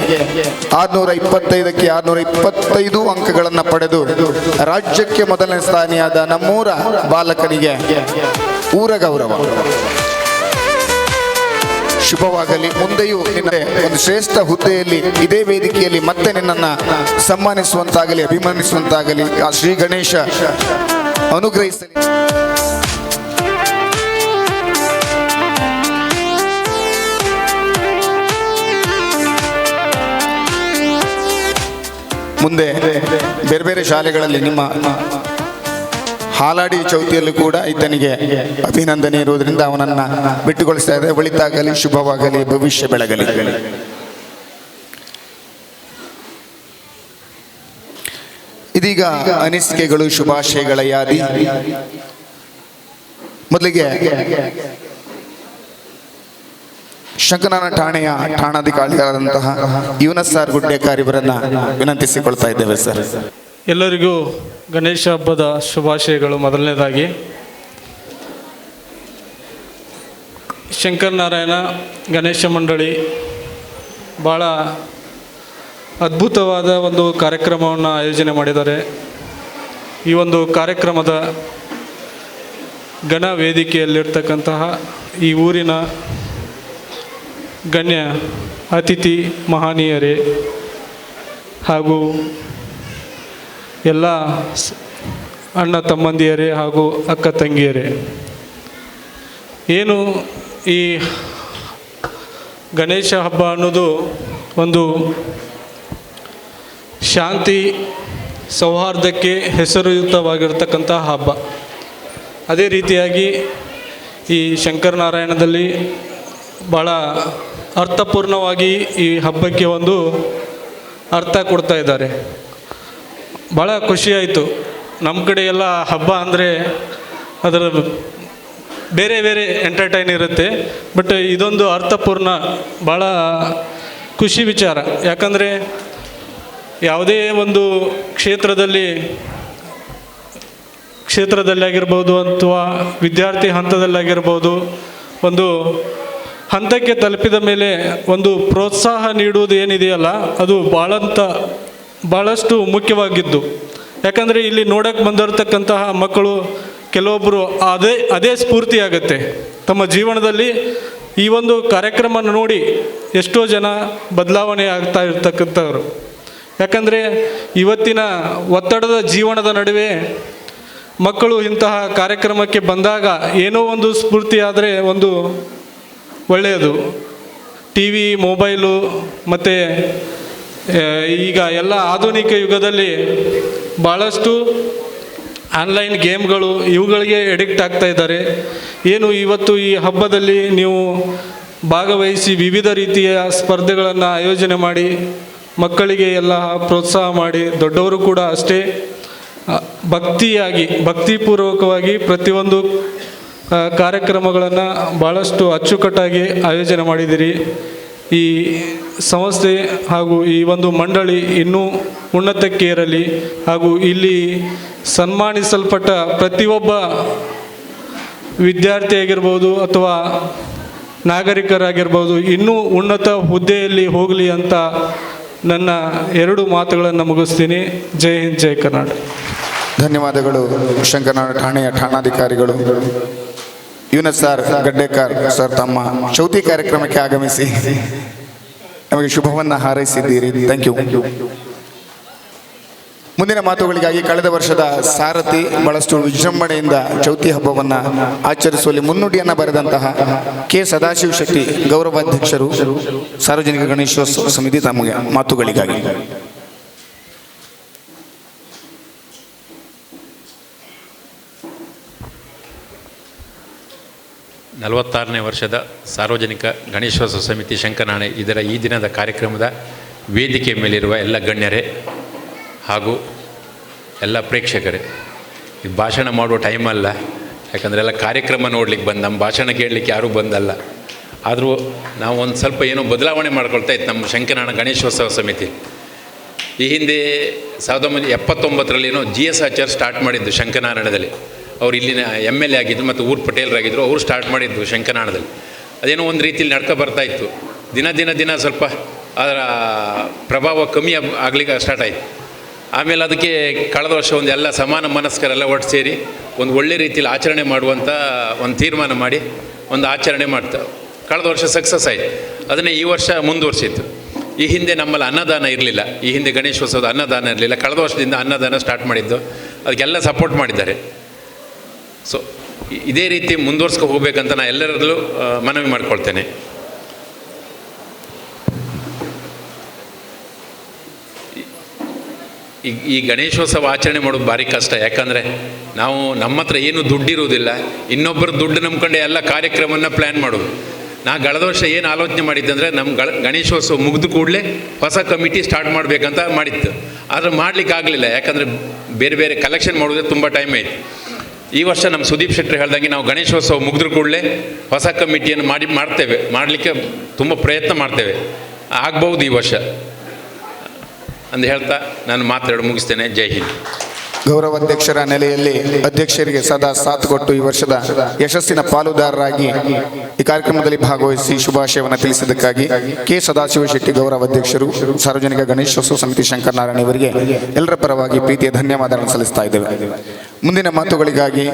625ಕ್ಕೆ 625 ಅಂಕಗಳನ್ನು ಪಡೆದು ರಾಜ್ಯಕ್ಕೆ ಮೊದಲನೇ ಸ್ಥಾನಿಯಾದ ನಮ್ಮೂರ ಬಾಲಕನಿಗೆ ಊರ ಗೌರವ. ಶುಭವಾಗಲಿ. ಮುಂದೆಯೂ ನಿನ್ನ ಒಂದು ಶ್ರೇಷ್ಠ ಹುದ್ದೆಯಲ್ಲಿ ಇದೇ ವೇದಿಕೆಯಲ್ಲಿ ಮತ್ತೆ ನಿನ್ನನ್ನು ಸನ್ಮಾನಿಸುವಂತಾಗಲಿ, ಅಭಿಮಾನಿಸುವಂತಾಗಲಿ ಆ ಶ್ರೀ ಗಣೇಶ ಅನುಗ್ರಹಿಸಲಿ. ಮುಂದೆ ಬೇರೆ ಬೇರೆ ಶಾಲೆಗಳಲ್ಲಿ ನಿಮ್ಮ ಹಾಲಾಡಿ ಚೌತಿಯಲ್ಲೂ ಕೂಡ ಈತನಿಗೆ ಅಭಿನಂದನೆ ಇರುವುದರಿಂದ ಅವನನ್ನು ಬಿಟ್ಟುಗೊಳಿಸ್ತಾ ಇದೆ. ಒಳಿತಾಗಲಿ, ಶುಭವಾಗಲಿ, ಭವಿಷ್ಯ ಬೆಳಗಲಿ. ಇದೀಗ ಅನಿಸಿಕೆಗಳು, ಶುಭಾಶಯಗಳ ಯಾದಿ. ಮೊದಲಿಗೆ ಶಂಕರನಾರಾಯಣ ಠಾಣೆಯ ಠಾಣಾಧಿಕಾರಿಯಾದಂತಹ ಯುನಸ್ ಆರ್ ಗುಡ್ಡೇಕಾರ್ ಇವರನ್ನ ವಿನಂತಿಸಿಕೊಳ್ತಾ ಇದ್ದೇವೆ. ಸರ್, ಎಲ್ಲರಿಗೂ ಗಣೇಶ ಹಬ್ಬದ ಶುಭಾಶಯಗಳು. ಮೊದಲನೇದಾಗಿ ಶಂಕರನಾರಾಯಣ ಗಣೇಶ ಮಂಡಳಿ ಭಾಳ ಅದ್ಭುತವಾದ ಒಂದು ಕಾರ್ಯಕ್ರಮವನ್ನು ಆಯೋಜನೆ ಮಾಡಿದ್ದಾರೆ. ಈ ಒಂದು ಕಾರ್ಯಕ್ರಮದ ಗಣ ವೇದಿಕೆಯಲ್ಲಿರ್ತಕ್ಕಂತಹ ಈ ಊರಿನ ಗಣ್ಯ ಅತಿಥಿ ಮಹನೀಯರೇ ಹಾಗೂ ಎಲ್ಲ ಅಣ್ಣ ತಮ್ಮಂದಿಯರೇ ಹಾಗೂ ಅಕ್ಕ ತಂಗಿಯರೇ, ಏನು ಈ ಗಣೇಶ ಹಬ್ಬ ಅನ್ನೋದು ಒಂದು ಶಾಂತಿ ಸೌಹಾರ್ದಕ್ಕೆ ಹೆಸರುಯುತವಾಗಿರ್ತಕ್ಕಂಥ ಹಬ್ಬ. ಅದೇ ರೀತಿಯಾಗಿ ಈ ಶಂಕರನಾರಾಯಣದಲ್ಲಿ ಭಾಳ ಅರ್ಥಪೂರ್ಣವಾಗಿ ಈ ಹಬ್ಬಕ್ಕೆ ಒಂದು ಅರ್ಥ ಕೊಡ್ತಾ ಇದ್ದಾರೆ. ಭಾಳ ಖುಷಿಯಾಯಿತು. ನಮ್ಮ ಕಡೆ ಎಲ್ಲ ಹಬ್ಬ ಅಂದರೆ ಅದರ ಬೇರೆ ಬೇರೆ ಎಂಟರ್ಟೈನ್ ಇರುತ್ತೆ, ಬಟ್ ಇದೊಂದು ಅರ್ಥಪೂರ್ಣ ಭಾಳ ಖುಷಿ ವಿಚಾರ. ಯಾಕಂದರೆ ಯಾವುದೇ ಒಂದು ಕ್ಷೇತ್ರದಲ್ಲಾಗಿರ್ಬೋದು ಅಥವಾ ವಿದ್ಯಾರ್ಥಿ ಹಂತದಲ್ಲಾಗಿರ್ಬೋದು, ಒಂದು ಹಂತಕ್ಕೆ ತಲುಪಿದ ಮೇಲೆ ಒಂದು ಪ್ರೋತ್ಸಾಹ ನೀಡುವುದು ಏನಿದೆಯಲ್ಲ ಅದು ಭಾಳಷ್ಟು ಮುಖ್ಯವಾಗಿದ್ದು. ಯಾಕಂದರೆ ಇಲ್ಲಿ ನೋಡೋಕ್ಕೆ ಬಂದಿರತಕ್ಕಂತಹ ಮಕ್ಕಳು ಕೆಲವೊಬ್ಬರು ಅದೇ ಸ್ಫೂರ್ತಿಯಾಗತ್ತೆ ತಮ್ಮ ಜೀವನದಲ್ಲಿ. ಈ ಒಂದು ಕಾರ್ಯಕ್ರಮ ನೋಡಿ ಎಷ್ಟೋ ಜನ ಬದಲಾವಣೆ ಆಗ್ತಾ ಇರ್ತಕ್ಕಂಥವ್ರು. ಯಾಕಂದರೆ ಇವತ್ತಿನ ಒತ್ತಡದ ಜೀವನದ ನಡುವೆ ಮಕ್ಕಳು ಇಂತಹ ಕಾರ್ಯಕ್ರಮಕ್ಕೆ ಬಂದಾಗ ಏನೋ ಒಂದು ಸ್ಫೂರ್ತಿ ಆದರೆ ಒಂದು ಒಳ್ಳೆಯದು. ಟಿ ವಿ, ಮೊಬೈಲು ಮತ್ತು ಈಗ ಎಲ್ಲ ಆಧುನಿಕ ಯುಗದಲ್ಲಿ ಭಾಳಷ್ಟು ಆನ್ಲೈನ್ ಗೇಮ್ಗಳು ಇವುಗಳಿಗೆ ಎಡಿಕ್ಟ್ ಆಗ್ತಾ ಇದ್ದಾರೆ. ಏನು ಇವತ್ತು ಈ ಹಬ್ಬದಲ್ಲಿ ನೀವು ಭಾಗವಹಿಸಿ ವಿವಿಧ ರೀತಿಯ ಸ್ಪರ್ಧೆಗಳನ್ನು ಆಯೋಜನೆ ಮಾಡಿ ಮಕ್ಕಳಿಗೆ ಎಲ್ಲ ಪ್ರೋತ್ಸಾಹ ಮಾಡಿ, ದೊಡ್ಡವರು ಕೂಡ ಅಷ್ಟೇ ಭಕ್ತಿಪೂರ್ವಕವಾಗಿ ಪ್ರತಿಯೊಂದು ಕಾರ್ಯಕ್ರಮಗಳನ್ನು ಭಾಳಷ್ಟು ಅಚ್ಚುಕಟ್ಟಾಗಿ ಆಯೋಜನೆ ಮಾಡಿದ್ದೀರಿ. ಈ ಸಂಸ್ಥೆ ಹಾಗೂ ಈ ಒಂದು ಮಂಡಳಿ ಇನ್ನೂ ಉನ್ನತಕ್ಕೆ ಇರಲಿ ಹಾಗೂ ಇಲ್ಲಿ ಸನ್ಮಾನಿಸಲ್ಪಟ್ಟ ಪ್ರತಿಯೊಬ್ಬ ವಿದ್ಯಾರ್ಥಿಯಾಗಿರ್ಬೋದು ಅಥವಾ ನಾಗರಿಕರಾಗಿರ್ಬೋದು ಇನ್ನೂ ಉನ್ನತ ಹುದ್ದೆಯಲ್ಲಿ ಹೋಗಲಿ ಅಂತ ನನ್ನ 2 ಮಾತುಗಳನ್ನು ಮುಗಿಸ್ತೀನಿ. ಜೈ ಹಿಂದ್, ಜೈ ಕರ್ನಾಟಕ. ಧನ್ಯವಾದಗಳು. ಶಂಕರನಾರಾಯಣ ಠಾಣೆಯ ಠಾಣಾಧಿಕಾರಿಗಳು ಯುನಸ್ ಆರ್ ಗಡ್ಡೇಕಾರ್ ಸರ್ ತಮ್ಮ ಚೌತಿ ಕಾರ್ಯಕ್ರಮಕ್ಕೆ ಆಗಮಿಸಿ ನಮಗೆ ಶುಭವನ್ನು ಹಾರೈಸಿದ್ದೀರಿ. Thank you. ಮುಂದಿನ ಮಾತುಗಳಿಗಾಗಿ ಕಳೆದ ವರ್ಷದ ಸಾರಥಿ ಬಹಳಷ್ಟು ವಿಜೃಂಭಣೆಯಿಂದ ಚೌತಿ ಹಬ್ಬವನ್ನು ಆಚರಿಸುವಲ್ಲಿ ಮುನ್ನುಡಿಯನ್ನು ಬರೆದಂತಹ ಕೆ ಸದಾಶಿವ ಶೆಟ್ಟಿ ಗೌರವಾಧ್ಯಕ್ಷರು ಸಾರ್ವಜನಿಕ ಗಣೇಶೋತ್ಸವ ಸಮಿತಿ ತಮಗೆ ಮಾತುಗಳಿಗಾಗಿ. ನಲವತ್ತಾರನೇ ವರ್ಷದ ಸಾರ್ವಜನಿಕ ಗಣೇಶೋತ್ಸವ ಸಮಿತಿ ಶಂಕರನಾಣೆ ಇದರ ಈ ದಿನದ ಕಾರ್ಯಕ್ರಮದ ವೇದಿಕೆ ಮೇಲಿರುವ ಎಲ್ಲ ಗಣ್ಯರೇ ಹಾಗೂ ಎಲ್ಲ ಪ್ರೇಕ್ಷಕರೇ, ಇದು ಭಾಷಣ ಮಾಡುವ ಟೈಮ್ ಅಲ್ಲ, ಯಾಕಂದರೆ ಎಲ್ಲ ಕಾರ್ಯಕ್ರಮ ನೋಡ್ಲಿಕ್ಕೆ ಬಂದು ನಮ್ಮ ಭಾಷಣ ಕೇಳಲಿಕ್ಕೆ ಯಾರೂ ಬಂದಲ್ಲ. ಆದರೂ ನಾವು ಒಂದು ಸ್ವಲ್ಪ ಏನೋ ಬದಲಾವಣೆ ಮಾಡ್ಕೊಳ್ತಾ ಇತ್ತು ನಮ್ಮ ಶಂಕರನಾಣ ಗಣೇಶೋತ್ಸವ ಸಮಿತಿ. ಈ ಹಿಂದೆ 1979 GS ಆಚಾರ್ ಸ್ಟಾರ್ಟ್ ಮಾಡಿದ್ದು ಶಂಕರನಾರಾಯಣದಲ್ಲಿ. ಅವ್ರು ಇಲ್ಲಿನ MLA ಆಗಿದ್ದು ಮತ್ತು ಊರು ಪಟೇಲರಾಗಿದ್ದರು. ಅವರು ಸ್ಟಾರ್ಟ್ ಮಾಡಿದ್ದು ಶಂಕರನಾರಾಯಣದಲ್ಲಿ. ಅದೇನೋ ಒಂದು ರೀತಿಯಲ್ಲಿ ನಡ್ಕೊ ಬರ್ತಾಯಿತ್ತು. ದಿನ ಸ್ವಲ್ಪ ಅದರ ಪ್ರಭಾವ ಕಮ್ಮಿ ಆಗಲಿಕ್ಕೆ ಸ್ಟಾರ್ಟ್ ಆಯಿತು. ಆಮೇಲೆ ಅದಕ್ಕೆ ಕಳೆದ ವರ್ಷ ಒಂದು ಎಲ್ಲ ಸಮಾನ ಮನಸ್ಕರೆಲ್ಲ ಒಟ್ಟು ಸೇರಿ ಒಂದು ಒಳ್ಳೆ ರೀತಿಯಲ್ಲಿ ಆಚರಣೆ ಮಾಡುವಂಥ ಒಂದು ತೀರ್ಮಾನ ಮಾಡಿ ಒಂದು ಆಚರಣೆ ಮಾಡ್ತಾರೆ. ಕಳೆದ ವರ್ಷ ಸಕ್ಸಸ್ ಆಯಿತು. ಅದನ್ನೇ ಈ ವರ್ಷ ಮುಂದುವರಿಸಿತ್ತು. ಈ ಹಿಂದೆ ನಮ್ಮಲ್ಲಿ ಅನ್ನದಾನ ಇರಲಿಲ್ಲ. ಈ ಹಿಂದೆ ಗಣೇಶೋತ್ಸವದ ಅನ್ನದಾನ ಇರಲಿಲ್ಲ. ಕಳೆದ ವರ್ಷದಿಂದ ಅನ್ನದಾನ ಸ್ಟಾರ್ಟ್ ಮಾಡಿದ್ದು. ಅದಕ್ಕೆಲ್ಲ ಸಪೋರ್ಟ್ ಮಾಡಿದ್ದಾರೆ. ಸೊ ಇದೇ ರೀತಿ ಮುಂದುವರ್ಸ್ಕೊ ಹೋಗ್ಬೇಕಂತ ನಾನು ಎಲ್ಲರಲ್ಲೂ ಮನವಿ ಮಾಡ್ಕೊಳ್ತೇನೆ. ಈ ಗಣೇಶೋತ್ಸವ ಆಚರಣೆ ಮಾಡೋದು ಭಾರಿ ಕಷ್ಟ. ಯಾಕಂದರೆ ನಾವು ನಮ್ಮ ಹತ್ರ ಏನೂ ದುಡ್ಡಿರುವುದಿಲ್ಲ, ಇನ್ನೊಬ್ಬರು ದುಡ್ಡು ನಂಬ್ಕೊಂಡೆ ಎಲ್ಲ ಕಾರ್ಯಕ್ರಮವನ್ನು ಪ್ಲ್ಯಾನ್ ಮಾಡೋದು. ನಾ ಕಳೆದ ವರ್ಷ ಏನು ಆಲೋಚನೆ ಮಾಡಿದ್ದೆ ಅಂದರೆ ನಮ್ಮ ಗಣೇಶೋತ್ಸವ ಮುಗಿದು ಕೂಡಲೇ ಹೊಸ ಕಮಿಟಿ ಸ್ಟಾರ್ಟ್ ಮಾಡಬೇಕಂತ ಮಾಡಿತ್ತು. ಆದರೆ ಮಾಡಲಿಕ್ಕೆ ಆಗಲಿಲ್ಲ. ಯಾಕಂದರೆ ಬೇರೆ ಕಲೆಕ್ಷನ್ ಮಾಡೋದೇ ತುಂಬ ಟೈಮ್ ಆಯಿತು. ಈ ವರ್ಷ ನಮ್ಮ ಸುದೀಪ್ ಶೆಟ್ಟರು ಹೇಳ್ದಂಗೆ ನಾವು ಗಣೇಶೋತ್ಸವ ಮುಗಿದ್ರು ಕೂಡಲೇ ಹೊಸ ಕಮಿಟಿಯನ್ನು ಮಾಡಲಿಕ್ಕೆ ತುಂಬ ಪ್ರಯತ್ನ ಮಾಡ್ತೇವೆ. ಆಗ್ಬೋದು ಈ ವರ್ಷ ಅಂತ ಹೇಳ್ತಾ ನಾನು ಮಾತಾಡಿ ಮುಗಿಸ್ತೇನೆ. ಜೈ ಹಿಂದ್. ಗೌರವಾಧ್ಯಕ್ಷರ ನೆಲೆಯಲ್ಲಿ ಅಧ್ಯಕ್ಷರಿಗೆ ಸದಾ ಸಾಥ್ ಕೊಟ್ಟು ಈ ವರ್ಷದ ಯಶಸ್ಸಿನ ಪಾಲುದಾರರಾಗಿ ಈ ಕಾರ್ಯಕ್ರಮದಲ್ಲಿ ಭಾಗವಹಿಸಿ ಶುಭಾಶಯವನ್ನು ತಿಳಿಸಿದ್ದಕ್ಕಾಗಿ ಕೆ ಸದಾಶಿವ ಶೆಟ್ಟಿ ಗೌರವಾಧ್ಯಕ್ಷರು ಸಾರ್ವಜನಿಕ ಗಣೇಶೋತ್ಸವ ಸಮಿತಿ ಶಂಕರನಾರಾಯಣ ಇವರಿಗೆ ಎಲ್ಲರ ಪರವಾಗಿ ಪ್ರೀತಿಯ ಧನ್ಯವಾದಗಳನ್ನು ಸಲ್ಲಿಸ್ತಾ ಇದ್ದೇವೆ. ಮುಂದಿನ ಮಾತುಗಳಿಗಾಗಿ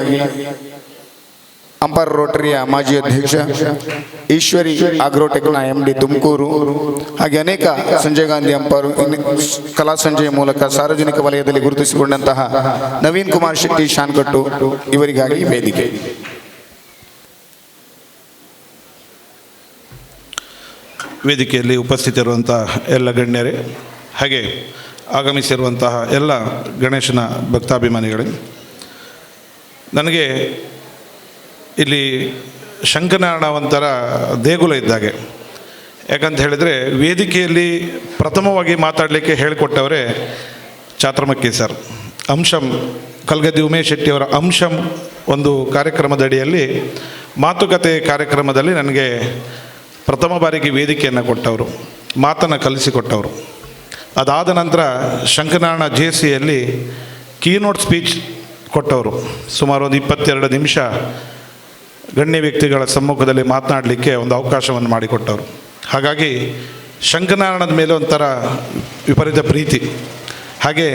ಅಂಪಾರ್ ರೋಟರಿಯ ಮಾಜಿ ಅಧ್ಯಕ್ಷ, ಈಶ್ವರಿ ಆಗ್ರೋಟೆಕ್ನ MD ತುಮಕೂರು, ಹಾಗೆ ಅನೇಕ ಸಂಜಯ್ ಗಾಂಧಿ ಅಂಪಾರು ಕಲಾ ಸಂಜೆಯ ಮೂಲಕ ಸಾರ್ವಜನಿಕ ವಲಯದಲ್ಲಿ ಗುರುತಿಸಿಕೊಂಡಂತಹ ನವೀನ್ ಕುಮಾರ್ ಶೆಟ್ಟಿ ಶಾನ್ಕಟ್ಟು ಇವರಿಗಾಗಿ ವೇದಿಕೆ. ವೇದಿಕೆಯಲ್ಲಿ ಉಪಸ್ಥಿತರಿರುವಂಥ ಎಲ್ಲ ಗಣ್ಯರೇ ಹಾಗೆ ಆಗಮಿಸಿರುವಂತಹ ಎಲ್ಲ ಗಣೇಶನ ಭಕ್ತಾಭಿಮಾನಿಗಳೇ, ನನಗೆ ಇಲ್ಲಿ ಶಂಕರನಾರಾಯಣ ಒಂಥರ ದೇಗುಲ ಇದ್ದಾಗೆ. ಯಾಕಂತ ಹೇಳಿದರೆ ವೇದಿಕೆಯಲ್ಲಿ ಪ್ರಥಮವಾಗಿ ಮಾತಾಡಲಿಕ್ಕೆ ಹೇಳಿಕೊಟ್ಟವರೇ ಚಾತ್ರಮಕ್ಕಿ ಸರ್. ಅಂಶಂ ಕಲ್ಗದ್ದಿ ಉಮೇಶ್ ಶೆಟ್ಟಿಯವರ ಅಂಶಂ ಒಂದು ಕಾರ್ಯಕ್ರಮದ ಅಡಿಯಲ್ಲಿ ಮಾತುಕತೆ ಕಾರ್ಯಕ್ರಮದಲ್ಲಿ ನನಗೆ ಪ್ರಥಮ ಬಾರಿಗೆ ವೇದಿಕೆಯನ್ನು ಕೊಟ್ಟವರು, ಮಾತನ್ನು ಕಲಿಸಿಕೊಟ್ಟವರು. ಅದಾದ ನಂತರ ಶಂಕರನಾರಾಯಣ JCಯಲ್ಲಿ ಕೀನೋಟ್ ಸ್ಪೀಚ್ ಕೊಟ್ಟವರು. ಸುಮಾರು ಒಂದು 22 ನಿಮಿಷ ಗಣ್ಯ ವ್ಯಕ್ತಿಗಳ ಸಮ್ಮುಖದಲ್ಲಿ ಮಾತನಾಡಲಿಕ್ಕೆ ಒಂದು ಅವಕಾಶವನ್ನು ಮಾಡಿಕೊಟ್ಟವರು. ಹಾಗಾಗಿ ಶಂಕರನಾರಾಯಣದ ಮೇಲೆ ಒಂಥರ ವಿಪರೀತ ಪ್ರೀತಿ. ಹಾಗೆ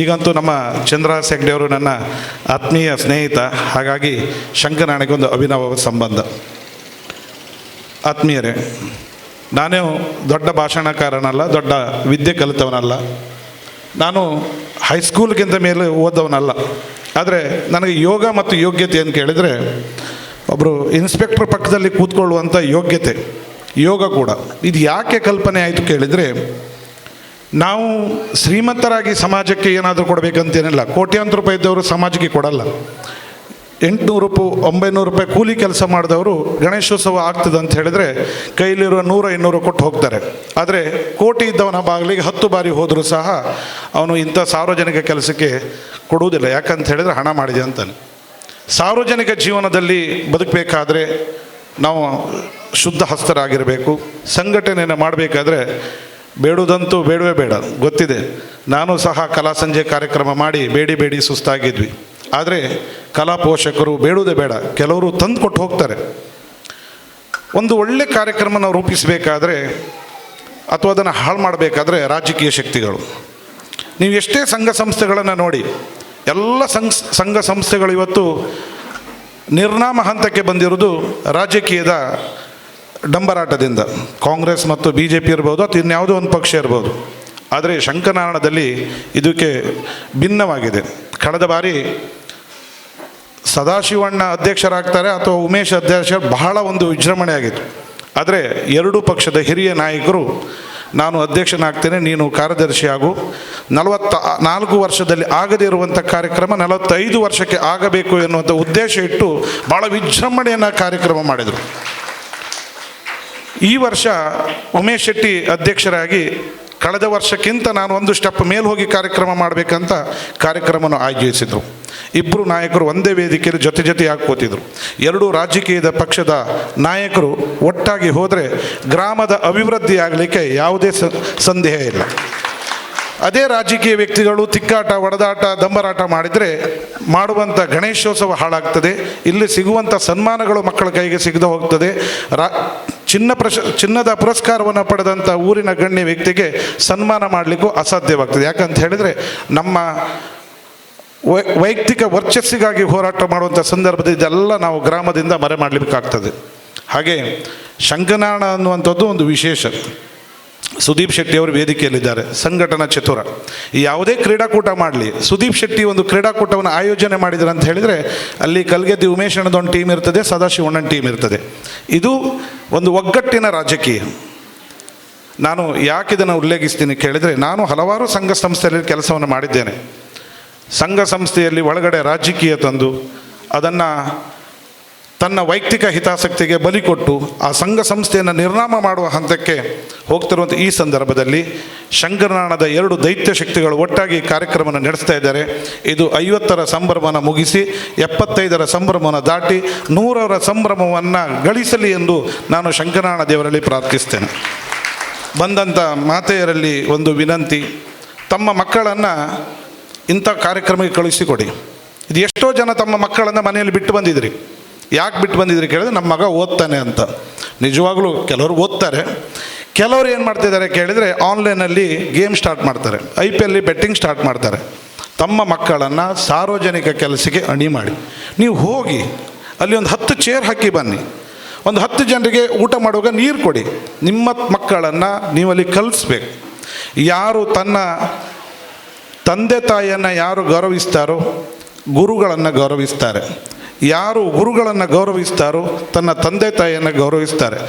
ಈಗಂತೂ ನಮ್ಮ ಚಂದ್ರಹಾಸ್ ಹೆಗ್ಡೆಯವರು ನನ್ನ ಆತ್ಮೀಯ ಸ್ನೇಹಿತ. ಹಾಗಾಗಿ ಶಂಕರನಾರಾಯಣಗೆ ಒಂದು ಅಭಿನವ ಸಂಬಂಧ. ಆತ್ಮೀಯರೇ, ನಾನೇ ದೊಡ್ಡ ಭಾಷಣಕಾರನಲ್ಲ, ದೊಡ್ಡ ವಿದ್ಯೆ ಕಲಿತವನಲ್ಲ, ನಾನು ಹೈಸ್ಕೂಲ್ಗಿಂತ ಮೇಲೆ ಓದವನಲ್ಲ. ಆದರೆ ನನಗೆ ಯೋಗ ಮತ್ತು ಯೋಗ್ಯತೆ ಅಂತ ಕೇಳಿದರೆ ಒಬ್ಬರು ಇನ್ಸ್ಪೆಕ್ಟರ್ ಪಕ್ಕದಲ್ಲಿ ಕೂತ್ಕೊಳ್ಳುವಂಥ ಯೋಗ್ಯತೆ, ಯೋಗ ಕೂಡ. ಇದು ಯಾಕೆ ಕಲ್ಪನೆ ಆಯಿತು ಕೇಳಿದರೆ, ನಾವು ಶ್ರೀಮಂತರಾಗಿ ಸಮಾಜಕ್ಕೆ ಏನಾದರೂ ಕೊಡಬೇಕಂತೇನಿಲ್ಲ. ಕೋಟ್ಯಾಂತರ ರೂಪಾಯಿ ಇದ್ದವರು ಸಮಾಜಕ್ಕೆ ಕೊಡಲ್ಲ. 800 ರೂಪಾಯಿ 900 ರೂಪಾಯಿ ಕೂಲಿ ಕೆಲಸ ಮಾಡಿದವರು ಗಣೇಶೋತ್ಸವ ಆಗ್ತದೆ ಅಂತ ಹೇಳಿದರೆ ಕೈಲಿರೋ 100-200 ಕೊಟ್ಟು ಹೋಗ್ತಾರೆ. ಆದರೆ ಕೋಟಿ ಇದ್ದವನ ಬಾಗಿಲಿಗೆ 10 ಬಾರಿ ಹೋದರೂ ಸಹ ಅವನು ಇಂಥ ಸಾರ್ವಜನಿಕ ಕೆಲಸಕ್ಕೆ ಕೊಡುವುದಿಲ್ಲ. ಯಾಕಂತ ಹೇಳಿದರೆ ಹಣ ಮಾಡಿದೆ ಅಂತಾನೆ. ಸಾರ್ವಜನಿಕ ಜೀವನದಲ್ಲಿ ಬದುಕಬೇಕಾದ್ರೆ ನಾವು ಶುದ್ಧ ಹಸ್ತರಾಗಿರಬೇಕು. ಸಂಘಟನೆಯನ್ನು ಮಾಡಬೇಕಾದ್ರೆ ಬೇಡುವುದಂತೂ ಬೇಡವೇ ಬೇಡ, ಗೊತ್ತಿದೆ. ನಾನು ಸಹ ಕಲಾ ಸಂಜೆ ಕಾರ್ಯಕ್ರಮ ಮಾಡಿ ಬೇಡಿ ಸುಸ್ತಾಗಿದ್ವಿ. ಆದರೆ ಕಲಾ ಪೋಷಕರು ಬೇಡುವುದೇ ಬೇಡ, ಕೆಲವರು ತಂದು ಕೊಟ್ಟು ಹೋಗ್ತಾರೆ. ಒಂದು ಒಳ್ಳೆ ಕಾರ್ಯಕ್ರಮ ನಾವು ರೂಪಿಸಬೇಕಾದ್ರೆ ಅಥವಾ ಅದನ್ನು ಹಾಳು ಮಾಡಬೇಕಾದ್ರೆ ರಾಜಕೀಯ ಶಕ್ತಿಗಳು, ನೀವು ಎಷ್ಟೇ ಸಂಘ ಸಂಸ್ಥೆಗಳನ್ನು ನೋಡಿ, ಎಲ್ಲ ಸಂಘ ಸಂಸ್ಥೆಗಳು ಇವತ್ತು ನಿರ್ನಾಮ ಹಂತಕ್ಕೆ ಬಂದಿರೋದು ರಾಜಕೀಯದ ಡಂಬರಾಟದಿಂದ. ಕಾಂಗ್ರೆಸ್ ಮತ್ತು BJP ಇರ್ಬೋದು ಅಥವಾ ಇನ್ಯಾವುದೋ ಒಂದು ಪಕ್ಷ ಇರ್ಬೋದು. ಆದರೆ ಶಂಕರನಾರಾಯಣದಲ್ಲಿ ಇದಕ್ಕೆ ಭಿನ್ನವಾಗಿದೆ. ಕಳೆದ ಬಾರಿ ಸದಾಶಿವಣ್ಣ ಅಧ್ಯಕ್ಷರಾಗ್ತಾರೆ ಅಥವಾ ಉಮೇಶ್ ಅಧ್ಯಕ್ಷ ಬಹಳ ಒಂದು ವಿಜೃಂಭಣೆ ಆಗಿತ್ತು. ಆದರೆ ಎರಡೂ ಪಕ್ಷದ ಹಿರಿಯ ನಾಯಕರು ನಾನು ಅಧ್ಯಕ್ಷನಾಗ್ತೇನೆ, ನೀನು ಕಾರ್ಯದರ್ಶಿ ಆಗು, 44 ವರ್ಷದಲ್ಲಿ ಆಗದೇ ಇರುವಂಥ ಕಾರ್ಯಕ್ರಮ 45 ವರ್ಷಕ್ಕೆ ಆಗಬೇಕು ಎನ್ನುವಂಥ ಉದ್ದೇಶ ಇಟ್ಟು ಭಾಳ ವಿಜೃಂಭಣೆಯನ್ನು ಕಾರ್ಯಕ್ರಮ ಮಾಡಿದರು. ಈ ವರ್ಷ ಉಮೇಶ್ ಶೆಟ್ಟಿ ಅಧ್ಯಕ್ಷರಾಗಿ ಕಳೆದ ವರ್ಷಕ್ಕಿಂತ ನಾನು ಒಂದು ಸ್ಟೆಪ್ ಮೇಲೆ ಹೋಗಿ ಕಾರ್ಯಕ್ರಮ ಮಾಡಬೇಕಂತ ಕಾರ್ಯಕ್ರಮವನ್ನು ಆಯೋಜಿಸಿದರು. ಇಬ್ಬರು ನಾಯಕರು ಒಂದೇ ವೇದಿಕೆಯಲ್ಲಿ ಜೊತೆಯಾಗಿ ಕೂತಿದ್ರು. ಎರಡೂ ರಾಜಕೀಯದ ಪಕ್ಷದ ನಾಯಕರು ಒಟ್ಟಾಗಿ ಹೋದರೆ ಗ್ರಾಮದ ಅಭಿವೃದ್ಧಿ ಆಗಲಿಕ್ಕೆ ಯಾವುದೇ ಸಂದೇಹ ಇಲ್ಲ. ಅದೇ ರಾಜಕೀಯ ವ್ಯಕ್ತಿಗಳು ತಿಕ್ಕಾಟ, ಒಡೆದಾಟ, ದಂಬರಾಟ ಮಾಡಿದರೆ ಮಾಡುವಂಥ ಗಣೇಶೋತ್ಸವ ಹಾಳಾಗ್ತದೆ. ಇಲ್ಲಿ ಸಿಗುವಂಥ ಸನ್ಮಾನಗಳು ಮಕ್ಕಳ ಕೈಗೆ ಸಿಗದೆ ಹೋಗ್ತದೆ. ಚಿನ್ನದ ಪುರಸ್ಕಾರವನ್ನು ಪಡೆದಂಥ ಊರಿನ ಗಣ್ಯ ವ್ಯಕ್ತಿಗೆ ಸನ್ಮಾನ ಮಾಡಲಿಕ್ಕೂ ಅಸಾಧ್ಯವಾಗ್ತದೆ. ಯಾಕಂತ ಹೇಳಿದರೆ ನಮ್ಮ ವೈಯಕ್ತಿಕ ವರ್ಚಸ್ಸಿಗಾಗಿ ಹೋರಾಟ ಮಾಡುವಂಥ ಸಂದರ್ಭದಲ್ಲಿ ಇದೆಲ್ಲ ನಾವು ಗ್ರಾಮದಿಂದ ಮರೆ ಮಾಡಲಿಕ್ಕಾಗ್ತದೆ. ಹಾಗೆ ಶಂಕರನಾರಾಯಣ ಅನ್ನುವಂಥದ್ದು ಒಂದು ವಿಶೇಷ. ಸುದೀಪ್ ಶೆಟ್ಟಿ ಅವರು ವೇದಿಕೆಯಲ್ಲಿದ್ದಾರೆ, ಸಂಘಟನಾ ಚತುರ. ಯಾವುದೇ ಕ್ರೀಡಾಕೂಟ ಮಾಡಲಿ, ಸುದೀಪ್ ಶೆಟ್ಟಿ ಒಂದು ಕ್ರೀಡಾಕೂಟವನ್ನು ಆಯೋಜನೆ ಮಾಡಿದ್ರು ಅಂತ ಹೇಳಿದರೆ ಅಲ್ಲಿ ಕಲ್ಗೆದ್ದಿ ಉಮೇಶ್ ಅಣ್ಣದೊಂದು ಟೀಮ್ ಇರ್ತದೆ, ಸದಾಶಿವಣ್ಣನ ಟೀಮ್ ಇರ್ತದೆ. ಇದು ಒಂದು ಒಗ್ಗಟ್ಟಿನ ರಾಜಕೀಯ. ನಾನು ಯಾಕೆ ಇದನ್ನು ಉಲ್ಲೇಖಿಸ್ತೀನಿ ಕೇಳಿದರೆ, ನಾನು ಹಲವಾರು ಸಂಘ ಸಂಸ್ಥೆಯಲ್ಲಿ ಕೆಲಸವನ್ನು ಮಾಡಿದ್ದೇನೆ. ಸಂಘ ಸಂಸ್ಥೆಯಲ್ಲಿ ಒಳಗಡೆ ರಾಜಕೀಯ ತಂದು ಅದನ್ನು ತನ್ನ ವೈಯಕ್ತಿಕ ಹಿತಾಸಕ್ತಿಗೆ ಬಲಿ ಕೊಟ್ಟು ಆ ಸಂಘ ಸಂಸ್ಥೆಯನ್ನು ನಿರ್ನಾಮ ಮಾಡುವ ಹಂತಕ್ಕೆ ಹೋಗ್ತಿರುವಂಥ ಈ ಸಂದರ್ಭದಲ್ಲಿ ಶಂಕರನಾರಾಯಣದ 2 ದೈತ್ಯ ಶಕ್ತಿಗಳು ಒಟ್ಟಾಗಿ ಕಾರ್ಯಕ್ರಮವನ್ನು ನಡೆಸ್ತಾ ಇದ್ದಾರೆ. ಇದು 50ರ ಸಂಭ್ರಮವನ್ನು ಮುಗಿಸಿ 75ರ ಸಂಭ್ರಮವನ್ನು ದಾಟಿ 100ರ ಸಂಭ್ರಮವನ್ನು ಗಳಿಸಲಿ ಎಂದು ನಾನು ಶಂಕರನಾರಾಯಣ ದೇವರಲ್ಲಿ ಪ್ರಾರ್ಥಿಸ್ತೇನೆ. ಬಂದಂಥ ಮಾತೆಯರಲ್ಲಿ ಒಂದು ವಿನಂತಿ, ತಮ್ಮ ಮಕ್ಕಳನ್ನು ಇಂಥ ಕಾರ್ಯಕ್ರಮಕ್ಕೆ ಕಳಿಸಿಕೊಡಿ. ಇದು ಎಷ್ಟೋ ಜನ ತಮ್ಮ ಮಕ್ಕಳನ್ನು ಮನೆಯಲ್ಲಿ ಬಿಟ್ಟು ಬಂದಿದ್ರಿ. ಯಾಕೆ ಬಿಟ್ಟು ಬಂದಿದ್ರಿ ಕೇಳಿದ್ರೆ, ನಮ್ಮ ಮಗ ಓದ್ತಾನೆ ಅಂತ. ನಿಜವಾಗ್ಲೂ ಕೆಲವರು ಓದ್ತಾರೆ, ಕೆಲವರು ಏನು ಮಾಡ್ತಿದ್ದಾರೆ ಕೇಳಿದರೆ ಆನ್ಲೈನಲ್ಲಿ ಗೇಮ್ ಸ್ಟಾರ್ಟ್ ಮಾಡ್ತಾರೆ, IPL ಬೆಟ್ಟಿಂಗ್ ಸ್ಟಾರ್ಟ್ ಮಾಡ್ತಾರೆ. ತಮ್ಮ ಮಕ್ಕಳನ್ನು ಸಾರ್ವಜನಿಕ ಕೆಲಸಕ್ಕೆ ಅಣಿ ಮಾಡಿ, ನೀವು ಹೋಗಿ ಅಲ್ಲಿ ಒಂದು 10 ಚೇರ್ ಹಾಕಿ ಬನ್ನಿ, ಒಂದು 10 ಜನರಿಗೆ ಊಟ ಮಾಡುವಾಗ ನೀರು ಕೊಡಿ. ನಿಮ್ಮ ಮಕ್ಕಳನ್ನು ನೀವಲ್ಲಿ ಕಲಿಸ್ಬೇಕು. ಯಾರು ತನ್ನ ತಂದೆ ತಾಯಿಯನ್ನು ಯಾರು ಗೌರವಿಸ್ತಾರೋ ಗುರುಗಳನ್ನು ಗೌರವಿಸ್ತಾರೆ. ಯಾರು ಗುರುಗಳನ್ನು ಗೌರವಿಸ್ತಾರೋ ತನ್ನ ತಂದೆ ತಾಯಿಯನ್ನು ಗೌರವಿಸ್ತಾರೆ.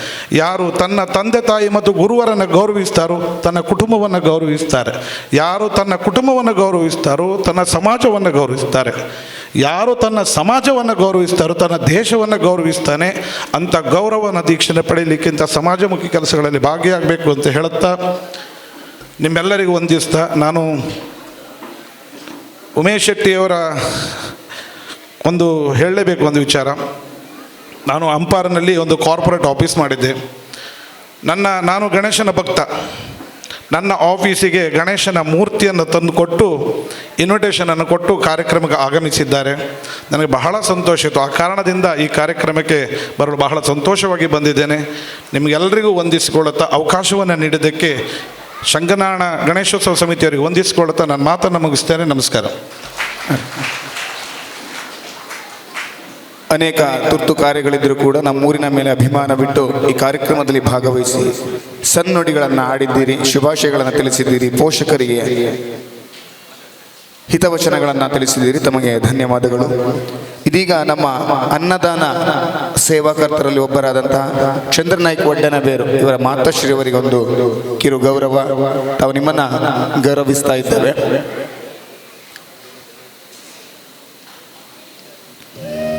ಯಾರು ತನ್ನ ತಂದೆ ತಾಯಿ ಮತ್ತು ಗುರುವರನ್ನು ಗೌರವಿಸ್ತಾರೋ ತನ್ನ ಕುಟುಂಬವನ್ನು ಗೌರವಿಸ್ತಾರೆ. ಯಾರು ತನ್ನ ಕುಟುಂಬವನ್ನು ಗೌರವಿಸ್ತಾರೋ ತನ್ನ ಸಮಾಜವನ್ನು ಗೌರವಿಸ್ತಾರೆ. ಯಾರು ತನ್ನ ಸಮಾಜವನ್ನು ಗೌರವಿಸ್ತಾರೋ ತನ್ನ ದೇಶವನ್ನು ಗೌರವಿಸ್ತಾನೆ. ಅಂಥ ಗೌರವನ ದೀಕ್ಷೆನ ಪಡೆಯಲಿಕ್ಕಿಂತ ಸಮಾಜಮುಖಿ ಕೆಲಸಗಳಲ್ಲಿ ಭಾಗಿಯಾಗಬೇಕು ಅಂತ ಹೇಳುತ್ತಾ ನಿಮ್ಮೆಲ್ಲರಿಗೂ ವಂದಿಸ್ತಾ, ನಾನು ಉಮೇಶ್ ಶೆಟ್ಟಿಯವರ ಒಂದು ಹೇಳಲೇಬೇಕು ಒಂದು ವಿಚಾರ. ನಾನು ಅಂಪಾರ್ನಲ್ಲಿ ಒಂದು ಕಾರ್ಪೊರೇಟ್ ಆಫೀಸ್ ಮಾಡಿದ್ದೆ. ನಾನು ಗಣೇಶನ ಭಕ್ತ. ನನ್ನ ಆಫೀಸಿಗೆ ಗಣೇಶನ ಮೂರ್ತಿಯನ್ನು ತಂದು ಕೊಟ್ಟು ಇನ್ವಿಟೇಷನನ್ನು ಕೊಟ್ಟು ಕಾರ್ಯಕ್ರಮಕ್ಕೆ ಆಗಮಿಸಿದ್ದಾರೆ. ನನಗೆ ಬಹಳ ಸಂತೋಷ ಇತ್ತು. ಆ ಕಾರಣದಿಂದ ಈ ಕಾರ್ಯಕ್ರಮಕ್ಕೆ ಬರಲು ಬಹಳ ಸಂತೋಷವಾಗಿ ಬಂದಿದ್ದೇನೆ. ನಿಮಗೆಲ್ಲರಿಗೂ ವಂದಿಸಿಕೊಳ್ಳುತ್ತಾ ಅವಕಾಶವನ್ನು ನೀಡಿದ್ದಕ್ಕೆ ಶಂಕರನಾರಾಯಣ ಗಣೇಶೋತ್ಸವ ಸಮಿತಿಯವರಿಗೆ ವಂದಿಸಿಕೊಳ್ಳುತ್ತಾ ನನ್ನ ಮಾತನ್ನು ಮುಗಿಸ್ತೇನೆ. ನಮಸ್ಕಾರ. ಅನೇಕ ತುರ್ತು ಕಾರ್ಯಗಳಿದ್ದರೂ ಕೂಡ ನಮ್ಮೂರಿನ ಮೇಲೆ ಅಭಿಮಾನ ಬಿಟ್ಟು ಈ ಕಾರ್ಯಕ್ರಮದಲ್ಲಿ ಭಾಗವಹಿಸಿ ಸನ್ನುಡಿಗಳನ್ನು ಆಡಿದ್ದೀರಿ, ಶುಭಾಶಯಗಳನ್ನು ತಿಳಿಸಿದ್ದೀರಿ, ಪೋಷಕರಿಗೆ ಹಿತವಚನಗಳನ್ನು ತಿಳಿಸಿದ್ದೀರಿ. ತಮಗೆ ಧನ್ಯವಾದಗಳು. ಇದೀಗ ನಮ್ಮ ಅನ್ನದಾನ ಸೇವಾಕರ್ತರಲ್ಲಿ ಒಬ್ಬರಾದಂತಹ ಚಂದ್ರನಾಯ್ಕ ಒಡ್ಡನಬೇರು ಇವರ ಮಾತಾಶ್ರೀಯವರಿಗೆ ಒಂದು ಕಿರು ಗೌರವ. ತಾವು ನಿಮ್ಮನ್ನು ಗೌರವಿಸ್ತಾ ಇದ್ದೇವೆ.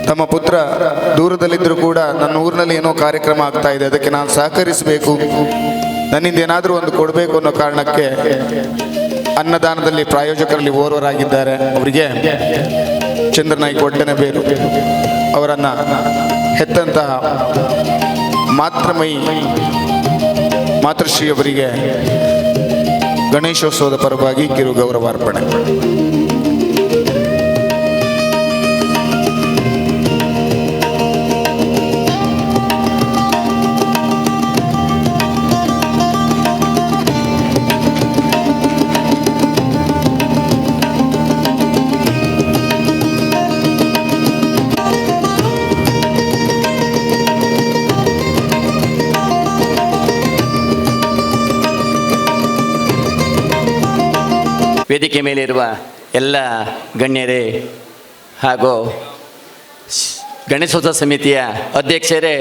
ತಮ್ಮ ಪುತ್ರ ದೂರದಲ್ಲಿದ್ದರೂ ಕೂಡ ನನ್ನ ಊರಿನಲ್ಲಿ ಏನೋ ಕಾರ್ಯಕ್ರಮ ಆಗ್ತಾ ಇದೆ, ಅದಕ್ಕೆ ನಾನು ಸಹಕರಿಸಬೇಕು, ನನ್ನಿಂದ ಏನಾದರೂ ಒಂದು ಕೊಡಬೇಕು ಅನ್ನೋ ಕಾರಣಕ್ಕೆ ಅನ್ನದಾನದಲ್ಲಿ ಪ್ರಾಯೋಜಕರಲ್ಲಿ ಓರ್ವರಾಗಿದ್ದಾರೆ. ಅವರಿಗೆ ಚಂದ್ರನಾಯ್ಕ ಒಡ್ಡನಬೇರು ಅವರನ್ನು ಹೆತ್ತಂತಹ ಮಾತೃಮಯಿ ಮಾತೃಶ್ರೀಯವರಿಗೆ ಗಣೇಶೋತ್ಸವದ ಪರವಾಗಿ ಕಿರು ಗೌರವಾರ್ಪಣೆ. ವೇದಿಕೆ ಮೇಲಿರುವ ಎಲ್ಲ ಗಣ್ಯರೇ ಹಾಗೂ ಗಣೇಶೋತ್ಸವ ಸಮಿತಿಯ ಅಧ್ಯಕ್ಷರೇ,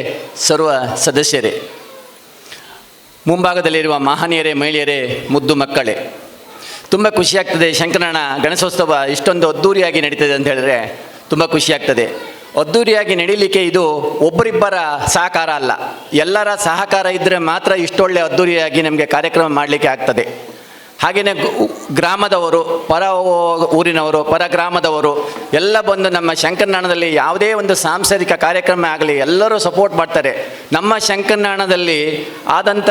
ಸರ್ವ ಸದಸ್ಯರೇ, ಮುಂಭಾಗದಲ್ಲಿರುವ ಮಹನೀಯರೇ, ಮಹಿಳೆಯರೇ, ಮುದ್ದು ಮಕ್ಕಳೇ, ತುಂಬ ಖುಷಿಯಾಗ್ತದೆ. ಶಂಕರನಾರಾಯಣ ಗಣೇಶೋತ್ಸವ ಇಷ್ಟೊಂದು ಅದ್ಧೂರಿಯಾಗಿ ನಡೀತದೆ ಅಂತ ಹೇಳಿದ್ರೆ ತುಂಬ ಖುಷಿಯಾಗ್ತದೆ. ಅದ್ಧೂರಿಯಾಗಿ ನಡೀಲಿಕ್ಕೆ ಇದು ಒಬ್ಬರಿಬ್ಬರ ಸಹಕಾರ ಅಲ್ಲ, ಎಲ್ಲರ ಸಹಕಾರ ಇದ್ದರೆ ಮಾತ್ರ ಇಷ್ಟೊಳ್ಳೆ ಅದ್ಧೂರಿಯಾಗಿ ನಮಗೆ ಕಾರ್ಯಕ್ರಮ ಮಾಡಲಿಕ್ಕೆ ಆಗ್ತದೆ. ಹಾಗೆಯೇ ಗ್ರಾಮದವರು, ಪರ ಊರಿನವರು, ಪರ ಗ್ರಾಮದವರು ಎಲ್ಲ ಬಂದು ನಮ್ಮ ಶಂಕರನಾರಾಯಣದಲ್ಲಿ ಯಾವುದೇ ಒಂದು ಸಾಂಸ್ಕೃತಿಕ ಕಾರ್ಯಕ್ರಮ ಆಗಲಿ ಎಲ್ಲರೂ ಸಪೋರ್ಟ್ ಮಾಡ್ತಾರೆ. ನಮ್ಮ ಶಂಕರನಾರಾಯಣದಲ್ಲಿ ಆದಂಥ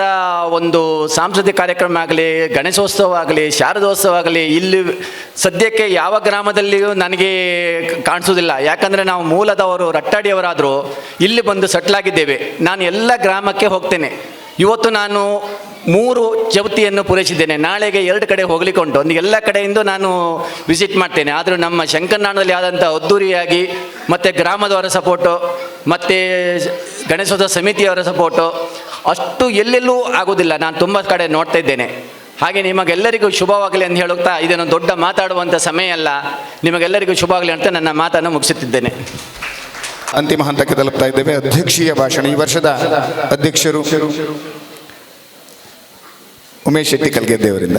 ಒಂದು ಸಾಂಸ್ಕೃತಿಕ ಕಾರ್ಯಕ್ರಮ ಆಗಲಿ, ಗಣೇಶೋತ್ಸವ ಆಗಲಿ, ಶಾರದೋತ್ಸವ ಆಗಲಿ ಇಲ್ಲಿ ಸದ್ಯಕ್ಕೆ ಯಾವ ಗ್ರಾಮದಲ್ಲಿಯೂ ನನಗೆ ಕಾಣಿಸೋದಿಲ್ಲ. ಯಾಕಂದರೆ ನಾವು ಮೂಲದವರು ರಟ್ಟಾಡಿಯವರಾದರೂ ಇಲ್ಲಿ ಬಂದು ಸೆಟ್ಲಾಗಿದ್ದೇವೆ. ನಾನು ಎಲ್ಲ ಗ್ರಾಮಕ್ಕೆ ಹೋಗ್ತೇನೆ. ಇವತ್ತು ನಾನು 3 ಚೌತಿಯನ್ನು ಪೂರೈಸಿದ್ದೇನೆ. ನಾಳೆಗೆ 2 ಕಡೆ ಹೋಗ್ಲಿಕ್ಕೆ ಉಂಟು. ಒಂದು ಎಲ್ಲ ಕಡೆಯಿಂದ ನಾನು ವಿಸಿಟ್ ಮಾಡ್ತೇನೆ. ಆದರೂ ನಮ್ಮ ಶಂಕರನಾರಾಯಣದಲ್ಲಿ ಆದಂಥ ಅದ್ಧೂರಿಯಾಗಿ ಮತ್ತು ಗ್ರಾಮದವರ ಸಪೋರ್ಟು ಮತ್ತು ಗಣೇಶೋತ್ಸವ ಸಮಿತಿಯವರ ಸಪೋರ್ಟು ಅಷ್ಟು ಎಲ್ಲೆಲ್ಲೂ ಆಗೋದಿಲ್ಲ. ನಾನು ತುಂಬ ಕಡೆ ನೋಡ್ತಾ ಇದ್ದೇನೆ. ಹಾಗೆ ನಿಮಗೆಲ್ಲರಿಗೂ ಶುಭವಾಗಲಿ ಅಂತ ಹೇಳುತ್ತಾ, ಇದನ್ನು ದೊಡ್ಡ ಮಾತಾಡುವಂಥ ಸಮಯ ಅಲ್ಲ, ನಿಮಗೆಲ್ಲರಿಗೂ ಶುಭವಾಗಲಿ ಅಂತ ನನ್ನ ಮಾತನ್ನು ಮುಗಿಸುತ್ತಿದ್ದೇನೆ. ಅಂತಿಮ ಹಂತಕ್ಕೆ ತಲುಪ್ತಾ ಇದ್ದೇವೆ. ಅಧ್ಯಕ್ಷೀಯ ಭಾಷಣ. ಈ ವರ್ಷದ ಅಧ್ಯಕ್ಷರು ಉಮೇಶ್ ಶೆಟ್ಟಿ ಕಲ್ಗೆದ್ದೆ ಅವರಿಂದ.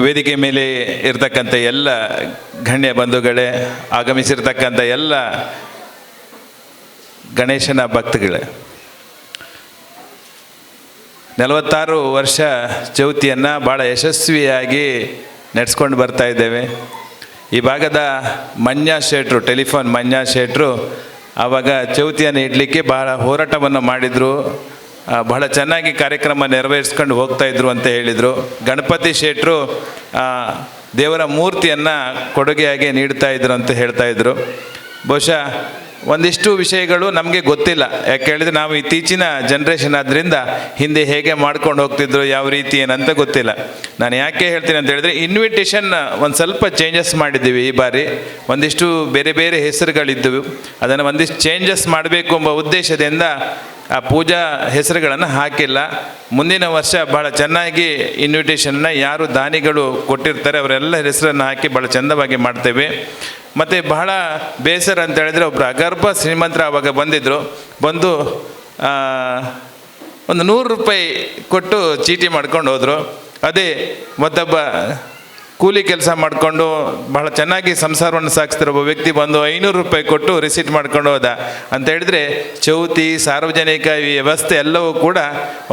ವೇದಿಕೆ ಮೇಲೆ ಇರತಕ್ಕಂಥ ಎಲ್ಲ ಗಣ್ಯ ಬಂಧುಗಳೇ, ಆಗಮಿಸಿರ್ತಕ್ಕಂಥ ಎಲ್ಲ ಗಣೇಶನ ಭಕ್ತಗಳೇ, 46 ವರ್ಷ ಚೌತಿಯನ್ನು ಭಾಳ ಯಶಸ್ವಿಯಾಗಿ ನಡೆಸ್ಕೊಂಡು ಬರ್ತಾ ಇದ್ದೇವೆ. ಈ ಭಾಗದ ಮಂಜ ಶೆಟ್ರು, ಟೆಲಿಫೋನ್ ಮಂಜ ಶೆಟ್ರು ಆವಾಗ ಚೌತಿಯನ್ನು ಇಡಲಿಕ್ಕೆ ಬಹಳ ಹೋರಾಟವನ್ನು ಮಾಡಿದರು. ಬಹಳ ಚೆನ್ನಾಗಿ ಕಾರ್ಯಕ್ರಮ ನೆರವೇರಿಸ್ಕೊಂಡು ಹೋಗ್ತಾಯಿದ್ರು ಅಂತ ಹೇಳಿದರು. ಗಣಪತಿ ಶೆಟ್ರು ದೇವರ ಮೂರ್ತಿಯನ್ನು ಕೊಡುಗೆಯಾಗಿ ನೀಡ್ತಾ ಇದ್ರು ಅಂತ ಹೇಳ್ತಾಯಿದ್ರು. ಬಹುಶಃ ಒಂದಿಷ್ಟು ವಿಷಯಗಳು ನಮಗೆ ಗೊತ್ತಿಲ್ಲ. ಯಾಕೆ ಹೇಳಿದರೆ ನಾವು ಇತ್ತೀಚಿನ ಜನ್ರೇಷನ್ ಆದ್ದರಿಂದ ಹಿಂದೆ ಹೇಗೆ ಮಾಡ್ಕೊಂಡು ಹೋಗ್ತಿದ್ರು, ಯಾವ ರೀತಿ ಏನಂತ ಗೊತ್ತಿಲ್ಲ. ನಾನು ಯಾಕೆ ಹೇಳ್ತೀನಿ ಅಂತ ಹೇಳಿದ್ರೆ, ಇನ್ವಿಟೇಷನ್ ಒಂದು ಸ್ವಲ್ಪ ಚೇಂಜಸ್ ಮಾಡಿದ್ದೀವಿ ಈ ಬಾರಿ. ಒಂದಿಷ್ಟು ಬೇರೆ ಬೇರೆ ಹೆಸರುಗಳಿದ್ದವು, ಅದನ್ನು ಒಂದಿಷ್ಟು ಚೇಂಜಸ್ ಮಾಡಬೇಕು ಎಂಬ ಉದ್ದೇಶದಿಂದ ಆ ಪೂಜಾ ಹೆಸರುಗಳನ್ನು ಹಾಕಿಲ್ಲ. ಮುಂದಿನ ವರ್ಷ ಭಾಳ ಚೆನ್ನಾಗಿ ಇನ್ವಿಟೇಷನ್ನ ಯಾರು ದಾನಿಗಳು ಕೊಟ್ಟಿರ್ತಾರೆ ಅವರೆಲ್ಲ ಹೆಸರನ್ನು ಹಾಕಿ ಭಾಳ ಚೆಂದವಾಗಿ ಮಾಡ್ತೇವೆ. ಮತ್ತು ಬಹಳ ಬೇಸರ ಅಂತ ಹೇಳಿದರೆ, ಒಬ್ಬರು ಅಗರ್ಭ ಶ್ರೀಮಂತರ ಆವಾಗ ಬಂದಿದ್ದರು. ಬಂದು ಒಂದು 100 ರೂಪಾಯಿ ಕೊಟ್ಟು ಚೀಟಿ ಮಾಡ್ಕೊಂಡು ಹೋದರು. ಅದೇ ಮತ್ತೊಬ್ಬ ಕೂಲಿ ಕೆಲಸ ಮಾಡಿಕೊಂಡು ಬಹಳ ಚೆನ್ನಾಗಿ ಸಂಸಾರವನ್ನು ಸಾಗಿಸ್ತಿರೋ ಒಬ್ಬ ವ್ಯಕ್ತಿ ಬಂದು 500 ರೂಪಾಯಿ ಕೊಟ್ಟು ರಿಸೀಟ್ ಮಾಡ್ಕೊಂಡು ಹೋದ ಅಂತ ಹೇಳಿದ್ರೆ, ಚೌತಿ ಸಾರ್ವಜನಿಕ ವ್ಯವಸ್ಥೆ ಎಲ್ಲವೂ ಕೂಡ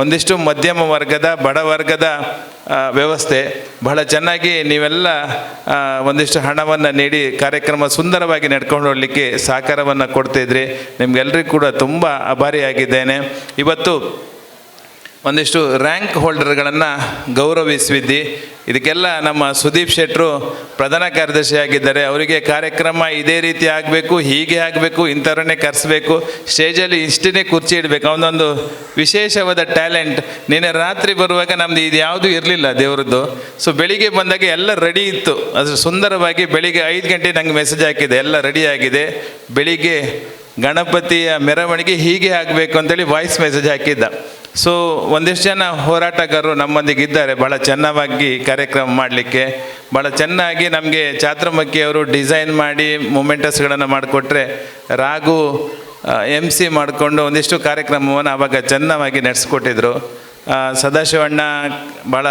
ಒಂದಿಷ್ಟು ಮಧ್ಯಮ ವರ್ಗದ, ಬಡ ವರ್ಗದ ವ್ಯವಸ್ಥೆ. ಬಹಳ ಚೆನ್ನಾಗಿ ನೀವೆಲ್ಲ ಒಂದಿಷ್ಟು ಹಣವನ್ನು ನೀಡಿ ಕಾರ್ಯಕ್ರಮ ಸುಂದರವಾಗಿ ನಡ್ಕೊಂಡು ಹೋಗಲಿಕ್ಕೆ ಸಹಕಾರವನ್ನು ಕೊಡ್ತಾಯಿದ್ರಿ. ನಿಮಗೆಲ್ಲರಿಗೂ ಕೂಡ ತುಂಬ ಆಭಾರಿಯಾಗಿದ್ದೇನೆ. ಇವತ್ತು ಒಂದಿಷ್ಟು ರ್ಯಾಂಕ್ ಹೋಲ್ಡರ್ಗಳನ್ನು ಗೌರವಿಸಿದ್ದಿ. ಇದಕ್ಕೆಲ್ಲ ನಮ್ಮ ಸುದೀಪ್ ಶೆಟ್ಟರು ಪ್ರಧಾನ ಕಾರ್ಯದರ್ಶಿ ಆಗಿದ್ದಾರೆ. ಅವರಿಗೆ ಕಾರ್ಯಕ್ರಮ ಇದೇ ರೀತಿ ಆಗಬೇಕು, ಹೀಗೆ ಆಗಬೇಕು, ಇಂಥವ್ರನ್ನೇ ಕರೆಸಬೇಕು, ಸ್ಟೇಜಲ್ಲಿ ಇಷ್ಟೇ ಕುರ್ಚಿ ಇಡಬೇಕು, ಅವನೊಂದು ವಿಶೇಷವಾದ ಟ್ಯಾಲೆಂಟ್. ನಿನ್ನೆ ರಾತ್ರಿ ಬರುವಾಗ ನಮ್ಮದು ಇದು ಯಾವುದೂ ಇರಲಿಲ್ಲ ದೇವರದ್ದು. ಸೊ ಬೆಳಿಗ್ಗೆ ಬಂದಾಗ ಎಲ್ಲ ರೆಡಿ ಇತ್ತು. ಅದು ಸುಂದರವಾಗಿ ಬೆಳಿಗ್ಗೆ 5 ಗಂಟೆ ನಂಗೆ ಮೆಸೇಜ್ ಹಾಕಿದೆ, ಎಲ್ಲ ರೆಡಿ ಆಗಿದೆ, ಬೆಳಿಗ್ಗೆ ಗಣಪತಿಯ ಮೆರವಣಿಗೆ ಹೀಗೆ ಆಗಬೇಕು ಅಂತೇಳಿ ವಾಯ್ಸ್ ಮೆಸೇಜ್ ಹಾಕಿದ್ದ. ಸೊ ಒಂದಿಷ್ಟು ಜನ ಹೋರಾಟಗಾರರು ನಮ್ಮೊಂದಿಗೆ ಇದ್ದಾರೆ ಭಾಳ ಚೆನ್ನಾಗಿ ಕಾರ್ಯಕ್ರಮ ಮಾಡಲಿಕ್ಕೆ. ಭಾಳ ಚೆನ್ನಾಗಿ ನಮಗೆ ಚಾತ್ರಮಕ್ಕಿಯವರು ಡಿಸೈನ್ ಮಾಡಿ ಮೊಮೆಂಟಸ್ಗಳನ್ನು ಮಾಡಿಕೊಟ್ರೆ, ರಾಘು MC ಮಾಡಿಕೊಂಡು ಒಂದಿಷ್ಟು ಕಾರ್ಯಕ್ರಮವನ್ನು ಆವಾಗ ಚೆನ್ನಾಗಿ ನಡೆಸ್ಕೊಟ್ಟಿದ್ರು. ಸದಾಶಿವಣ್ಣ ಭಾಳ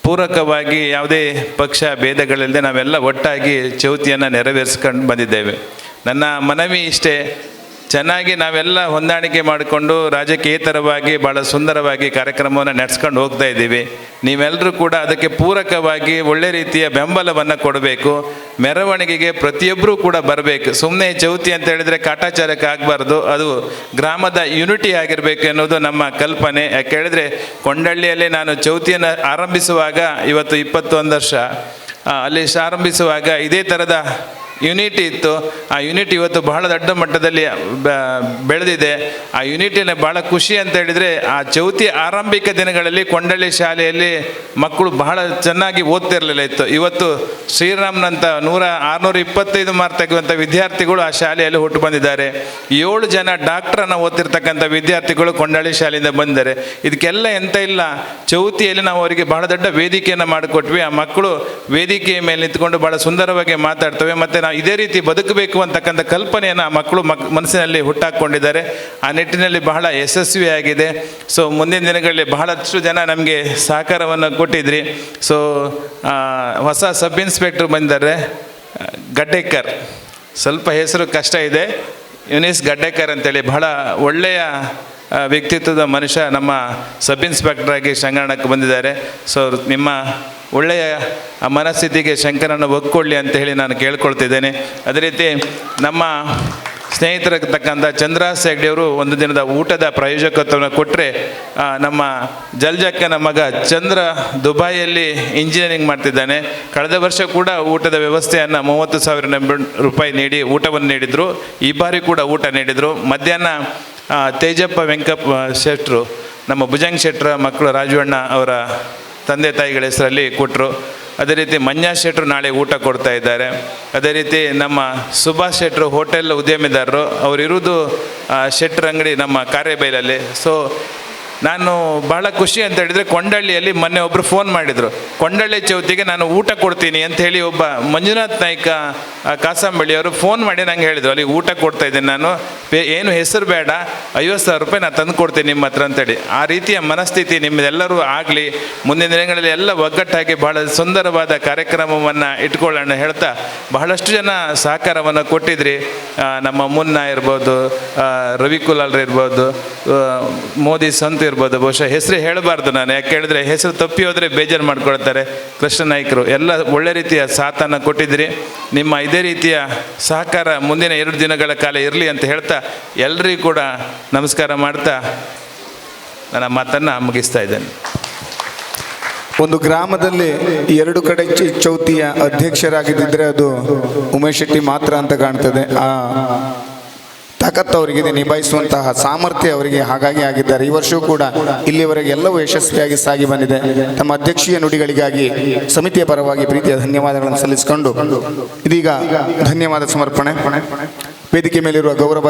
ಪೂರಕವಾಗಿ ಯಾವುದೇ ಪಕ್ಷ ಭೇದಗಳಿಲ್ಲದೆ ನಾವೆಲ್ಲ ಒಟ್ಟಾಗಿ ಚೌತಿಯನ್ನು ನೆರವೇರಿಸ್ಕೊಂಡು ಬಂದಿದ್ದೇವೆ. ನನ್ನ ಮನವಿ ಇಷ್ಟೇ, ಚೆನ್ನಾಗಿ ನಾವೆಲ್ಲ ಹೊಂದಾಣಿಕೆ ಮಾಡಿಕೊಂಡು ರಾಜಕೀಯೇತರವಾಗಿ ಭಾಳ ಸುಂದರವಾಗಿ ಕಾರ್ಯಕ್ರಮವನ್ನು ನಡೆಸ್ಕೊಂಡು ಹೋಗ್ತಾ ಇದ್ದೀವಿ. ನೀವೆಲ್ಲರೂ ಕೂಡ ಅದಕ್ಕೆ ಪೂರಕವಾಗಿ ಒಳ್ಳೆ ರೀತಿಯ ಬೆಂಬಲವನ್ನು ಕೊಡಬೇಕು. ಮೆರವಣಿಗೆಗೆ ಪ್ರತಿಯೊಬ್ಬರೂ ಕೂಡ ಬರಬೇಕು. ಸುಮ್ಮನೆ ಚೌತಿ ಅಂತ ಹೇಳಿದರೆ ಕಾಟಾಚಾರಕ್ಕೆ ಆಗಬಾರ್ದು, ಅದು ಗ್ರಾಮದ ಯುನಿಟಿ ಆಗಿರಬೇಕು ಎನ್ನುವುದು ನಮ್ಮ ಕಲ್ಪನೆ. ಯಾಕೆ ಹೇಳಿದರೆ ಕೊಂಡಳ್ಳಿಯಲ್ಲಿ ನಾನು ಚೌತಿಯನ್ನು ಆರಂಭಿಸುವಾಗ, ಇವತ್ತು 21 ವರ್ಷ, ಅಲ್ಲಿ ಆರಂಭಿಸುವಾಗ ಇದೇ ಥರದ ಯುನಿಟಿ ಇತ್ತು. ಆ ಯುನಿಟಿ ಇವತ್ತು ಬಹಳ ದೊಡ್ಡ ಮಟ್ಟದಲ್ಲಿ ಬೆಳೆದಿದೆ. ಆ ಯುನಿಟಿನ ಭಾಳ ಖುಷಿ ಅಂತ ಹೇಳಿದರೆ, ಆ ಚೌತಿ ಆರಂಭಿಕ ದಿನಗಳಲ್ಲಿ ಕೊಂಡಳ್ಳಿ ಶಾಲೆಯಲ್ಲಿ ಮಕ್ಕಳು ಬಹಳ ಚೆನ್ನಾಗಿ ಓದ್ತಿರಲಿಲ್ಲ ಇತ್ತು. ಇವತ್ತು ಶ್ರೀರಾಮ್ನಂತ 625 ಮಾರ್ಕ್ ತೆಗೆಯುವಂಥ ವಿದ್ಯಾರ್ಥಿಗಳು ಆ ಶಾಲೆಯಲ್ಲಿ ಹುಟ್ಟು ಬಂದಿದ್ದಾರೆ. 7 ಜನ ಡಾಕ್ಟ್ರನ್ನು ಓದ್ತಿರ್ತಕ್ಕಂಥ ವಿದ್ಯಾರ್ಥಿಗಳು ಕೊಂಡಳ್ಳಿ ಶಾಲೆಯಿಂದ ಬಂದಿದ್ದಾರೆ. ಇದಕ್ಕೆಲ್ಲ ಎಂತ ಇಲ್ಲ, ಚೌತಿಯಲ್ಲಿ ನಾವು ಅವರಿಗೆ ಬಹಳ ದೊಡ್ಡ ವೇದಿಕೆಯನ್ನು ಮಾಡಿಕೊಟ್ವಿ. ಆ ಮಕ್ಕಳು ವೇದಿಕೆಯ ಮೇಲೆ ನಿಂತ್ಕೊಂಡು ಬಹಳ ಸುಂದರವಾಗಿ ಮಾತಾಡ್ತವೆ. ಮತ್ತು ನಾವು ಇದೇ ರೀತಿ ಬದುಕಬೇಕು ಅಂತಕ್ಕಂಥ ಕಲ್ಪನೆಯನ್ನು ಮಕ್ಕಳು ಮನಸ್ಸಿನಲ್ಲಿ ಹುಟ್ಟಾಕೊಂಡಿದ್ದಾರೆ. ಆ ನಿಟ್ಟಿನಲ್ಲಿ ಬಹಳ ಯಶಸ್ವಿಯಾಗಿದೆ. ಸೊ ಮುಂದಿನ ದಿನಗಳಲ್ಲಿ ಬಹಳಷ್ಟು ಜನ ನಮಗೆ ಸಹಕಾರವನ್ನು ಕೊಟ್ಟಿದ್ರಿ. ಸೊ ಹೊಸ ಸಬ್ ಇನ್ಸ್ಪೆಕ್ಟರ್ ಬಂದಿದ್ದಾರೆ, ಗಡ್ಡೇಕರ್. ಸ್ವಲ್ಪ ಹೆಸರು ಕಷ್ಟ ಇದೆ, ಯುನಿಸ್ ಗಡ್ಡೇಕರ್ ಅಂತೇಳಿ. ಬಹಳ ಒಳ್ಳೆಯ ವ್ಯಕ್ತಿತ್ವದ ಮನುಷ್ಯ ನಮ್ಮ ಸಬ್ ಇನ್ಸ್ಪೆಕ್ಟರಾಗಿ ಶಂಕರಣ್ಣಕ್ಕೆ ಬಂದಿದ್ದಾರೆ. ಸೊ ನಿಮ್ಮ ಒಳ್ಳೆಯ ಮನಸ್ಥಿತಿಗೆ ಶಂಕರಣ್ಣ ಒಗ್ಕೊಳ್ಳಿ ಅಂತ ಹೇಳಿ ನಾನು ಕೇಳ್ಕೊಳ್ತಿದ್ದೇನೆ. ಅದೇ ರೀತಿ ನಮ್ಮ ಸ್ನೇಹಿತರಾಗಿರ್ತಕ್ಕಂಥ ಚಂದ್ರಹಾಸ್ ಹೆಗ್ಡೆಯವರು ಒಂದು ದಿನದ ಊಟದ ಪ್ರಾಯೋಜಕತ್ವವನ್ನು ಕೊಟ್ಟರೆ, ನಮ್ಮ ಜಲ್ಜಕ್ಕನ ಮಗ ಚಂದ್ರ ದುಬೈಯಲ್ಲಿ ಇಂಜಿನಿಯರಿಂಗ್ ಮಾಡ್ತಿದ್ದಾನೆ. ಕಳೆದ ವರ್ಷ ಕೂಡ ಊಟದ ವ್ಯವಸ್ಥೆಯನ್ನು 30,000 ರೂಪಾಯಿ ನೀಡಿ ಊಟವನ್ನು ನೀಡಿದರು. ಈ ಬಾರಿ ಕೂಡ ಊಟ ನೀಡಿದರು. ಮಧ್ಯಾಹ್ನ ತೇಜಪ್ಪ ವೆಂಕಪ್ಪ ಶೆಟ್ಟರು, ನಮ್ಮ ಭುಜಂಗ್ ಶೆಟ್ಟರ ಮಕ್ಕಳು ರಾಜವಣ್ಣ ಅವರ ತಂದೆ ತಾಯಿಗಳ ಹೆಸರಲ್ಲಿ ಕೊಟ್ಟರು. ಅದೇ ರೀತಿ ಮಂಜಾ ಶೆಟ್ಟರು ನಾಳೆ ಊಟ ಕೊಡ್ತಾ ಇದ್ದಾರೆ. ಅದೇ ರೀತಿ ನಮ್ಮ ಸುಭಾಷ್ ಶೆಟ್ಟರು ಹೋಟೆಲ್ ಉದ್ಯಮಿದಾರರು, ಅವರಿರುವುದು ಶೆಟ್ಟರ್ ಅಂಗಡಿ ನಮ್ಮ ಕಾರೇಬೈಲಲ್ಲಿ. ಸೊ ನಾನು ಬಹಳ ಖುಷಿ ಅಂತ ಹೇಳಿದರೆ, ಕೊಂಡಳ್ಳಿಯಲ್ಲಿ ಮೊನ್ನೆ ಒಬ್ಬರು ಫೋನ್ ಮಾಡಿದರು, ಕೊಂಡಳ್ಳಿ ಚೌತಿಗೆ ನಾನು ಊಟ ಕೊಡ್ತೀನಿ ಅಂತ ಹೇಳಿ ಒಬ್ಬ ಮಂಜುನಾಥ್ ನಾಯ್ಕ ಕಾಸಂಬಳ್ಳಿಯವರು ಫೋನ್ ಮಾಡಿ ನಂಗೆ ಹೇಳಿದರು, ಅಲ್ಲಿ ಊಟ ಕೊಡ್ತಾ ಇದ್ದೀನಿ ನಾನು, ಏನು ಹೆಸರು ಬೇಡ, 50,000 ರೂಪಾಯಿ ನಾನು ತಂದು ಕೊಡ್ತೀನಿ ನಿಮ್ಮ ಹತ್ರ ಅಂತೇಳಿ. ಆ ರೀತಿಯ ಮನಸ್ಥಿತಿ ನಿಮ್ಮದೆಲ್ಲರೂ ಆಗಲಿ. ಮುಂದಿನ ದಿನಗಳಲ್ಲಿ ಎಲ್ಲ ಒಗ್ಗಟ್ಟಾಗಿ ಬಹಳ ಸುಂದರವಾದ ಕಾರ್ಯಕ್ರಮವನ್ನು ಇಟ್ಕೊಳ್ಳೋಣ ಹೇಳ್ತಾ, ಬಹಳಷ್ಟು ಜನ ಸಹಕಾರವನ್ನು ಕೊಟ್ಟಿದ್ರಿ. ನಮ್ಮ ಮುನ್ನ ಇರ್ಬೋದು, ರವಿಕುಲಾಲ್ ಇರ್ಬೋದು, ಮೋದಿ ಸಂತ ಇರ್ಬೋದು. ಬಹುಶಃ ಹೆಸರು ಹೇಳಬಾರ್ದು ನಾನು, ಯಾಕೆ ಹೇಳಿದ್ರೆ ಹೆಸರು ತಪ್ಪಿ ಹೋದರೆ ಬೇಜಾರು ಮಾಡ್ಕೊಳ್ತಾರೆ. ಕೃಷ್ಣ ನಾಯ್ಕರು ಎಲ್ಲ ಒಳ್ಳೆ ರೀತಿಯ ಸಾಥನ್ನು ಕೊಟ್ಟಿದ್ರಿ. ನಿಮ್ಮ ಇದೇ ರೀತಿಯ ಸಹಕಾರ ಮುಂದಿನ 2 ದಿನಗಳ ಕಾಲ ಇರಲಿ ಅಂತ ಹೇಳ್ತಾ ಎಲ್ಲರಿಗೂ ಕೂಡ ನಮಸ್ಕಾರ ಮಾಡ್ತಾ ನನ್ನ ಮಾತನ್ನು ಮುಗಿಸ್ತಾ ಇದ್ದೇನೆ. ಒಂದು ಗ್ರಾಮದಲ್ಲಿ 2 ಕಡೆ ಚೌತಿಯ ಅಧ್ಯಕ್ಷರಾಗಿದ್ದರೆ ಅದು ಉಮೇಶ್ ಶೆಟ್ಟಿ ಮಾತ್ರ ಅಂತ ಕಾಣ್ತದೆ. ಆ ತಾಕತ್ತು ಅವರಿಗೆ ನಿಭಾಯಿಸುವಂತಹ ಸಾಮರ್ಥ್ಯ ಅವರಿಗೆ ಹಾಗಾಗಿ ಆಗಿದ್ದಾರೆ. ಈ ವರ್ಷವೂ ಕೂಡ ಇಲ್ಲಿಯವರೆಗೆ ಎಲ್ಲವೂ ಯಶಸ್ವಿಯಾಗಿ ಸಾಗಿ ಬಂದಿದೆ. ತಮ್ಮ ಅಧ್ಯಕ್ಷೀಯ ನುಡಿಗಳಿಗಾಗಿ ಸಮಿತಿಯ ಪರವಾಗಿ ಪ್ರೀತಿಯ ಧನ್ಯವಾದಗಳನ್ನು ಸಲ್ಲಿಸಿಕೊಂಡು ಇದೀಗ ಧನ್ಯವಾದ ಸಮರ್ಪಣೆ. ವೇದಿಕೆ ಮೇಲಿರುವ ಗೌರವ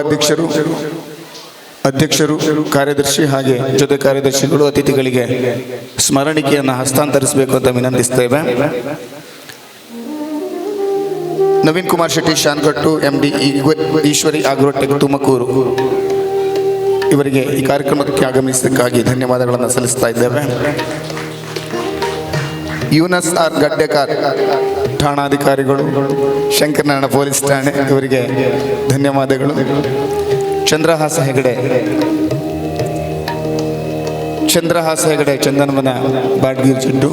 ಅಧ್ಯಕ್ಷರು, ಕಾರ್ಯದರ್ಶಿ ಹಾಗೆ ಜೊತೆ ಕಾರ್ಯದರ್ಶಿಗಳು ಅತಿಥಿಗಳಿಗೆ ಸ್ಮರಣಿಕೆಯನ್ನು ಹಸ್ತಾಂತರಿಸಬೇಕು ಅಂತ ವಿನಂತಿಸ್ತೇವೆ. ನವೀನ್ ಕುಮಾರ್ ಶೆಟ್ಟಿ ಶಾನ್ಘಟ್ಟು, MD ಈಶ್ವರಿ ಆಗ್ರೋಟೆಕ್ ತುಮಕೂರು, ಇವರಿಗೆ ಈ ಕಾರ್ಯಕ್ರಮಕ್ಕೆ ಆಗಮಿಸಿದ್ದಕ್ಕಾಗಿ ಧನ್ಯವಾದಗಳನ್ನು ಸಲ್ಲಿಸ್ತಾ ಇದ್ದೇವೆ. ಯುನಸ್ ಆರ್ ಗಡ್ಡೆಕಾರ್ ಠಾಣಾಧಿಕಾರಿಗಳು, ಶಂಕರನಾರಾಯಣ ಪೊಲೀಸ್ ಠಾಣೆ, ಇವರಿಗೆ ಧನ್ಯವಾದಗಳು. ಚಂದ್ರಹಾಸ ಹೆಗಡೆ ಚಂದನವನ ಬಾಡ್ಗೀರ್ ಚೆಟ್ಟು,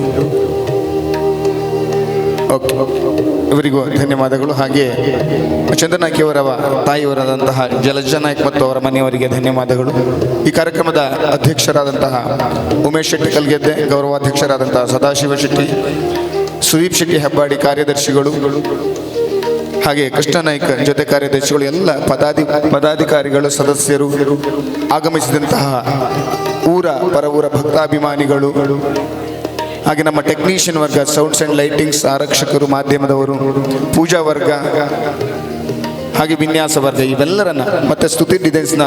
ಓಕೆ, ಇವರಿಗೂ ಧನ್ಯವಾದಗಳು. ಹಾಗೆ ಚಂದ್ರನಾಯ್ಕಿಯವರ ತಾಯಿಯವರಾದಂತಹ ಜಲಜ ನಾಯ್ಕ್ ಮತ್ತು ಅವರ ಮನೆಯವರಿಗೆ ಧನ್ಯವಾದಗಳು. ಈ ಕಾರ್ಯಕ್ರಮದ ಅಧ್ಯಕ್ಷರಾದಂತಹ ಉಮೇಶ್ ಶೆಟ್ಟಿ ಕಲ್ಗೆದ್ದೆ, ಗೌರವಾಧ್ಯಕ್ಷರಾದಂತಹ ಸದಾಶಿವ ಶೆಟ್ಟಿ, ಸುದೀಪ್ ಶೆಟ್ಟಿ ಹೆಬ್ಬಾಡಿ ಕಾರ್ಯದರ್ಶಿಗಳು, ಹಾಗೆ ಕೃಷ್ಣ ನಾಯ್ಕ ಜೊತೆ ಕಾರ್ಯದರ್ಶಿಗಳು, ಎಲ್ಲ ಪದಾಧಿಕಾರಿಗಳು, ಸದಸ್ಯರು, ಆಗಮಿಸಿದಂತಹ ಪರವೂರ ಭಕ್ತಾಭಿಮಾನಿಗಳು, ಹಾಗೆ ನಮ್ಮ ಟೆಕ್ನಿಷಿಯನ್ ವರ್ಗ, ಸೌಂಡ್ಸ್ ಆ್ಯಂಡ್ ಲೈಟಿಂಗ್ಸ್, ಆರಕ್ಷಕರು, ಮಾಧ್ಯಮದವರು, ಪೂಜಾ ವರ್ಗ, ಹಾಗೆ ವಿನ್ಯಾಸ ವರ್ಗ, ಇವೆಲ್ಲರನ್ನ, ಮತ್ತು ಸ್ತುತಿ ಡಿಸೈನ್ಸ್ನ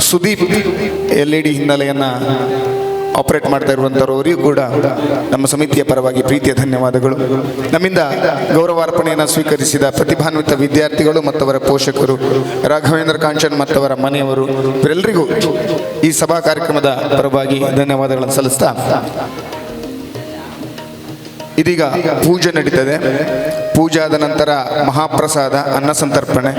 ಸುದೀಪ್ LED ಹಿನ್ನೆಲೆಯನ್ನು ಆಪರೇಟ್ ಮಾಡ್ತಾ ಇರುವಂಥವರಿಗೂ ಕೂಡ ನಮ್ಮ ಸಮಿತಿಯ ಪರವಾಗಿ ಪ್ರೀತಿಯ ಧನ್ಯವಾದಗಳು. ನಮ್ಮಿಂದ ಗೌರವಾರ್ಪಣೆಯನ್ನು ಸ್ವೀಕರಿಸಿದ ಪ್ರತಿಭಾನ್ವಿತ ವಿದ್ಯಾರ್ಥಿಗಳು ಮತ್ತವರ ಪೋಷಕರು, ರಾಘವೇಂದ್ರ ಕಾಂಚನ್ ಮತ್ತವರ ಮನೆಯವರು, ಇವರೆಲ್ಲರಿಗೂ ಈ ಸಭಾ ಕಾರ್ಯಕ್ರಮದ ಪರವಾಗಿ ಧನ್ಯವಾದಗಳನ್ನು ಸಲ್ಲಿಸ್ತಾ ಇದೀಗ ಪೂಜೆ ನಡೀತದೆ. ಪೂಜೆ ಆದ ನಂತರ ಮಹಾಪ್ರಸಾದ, ಅನ್ನ ಸಂತರ್ಪಣೆ.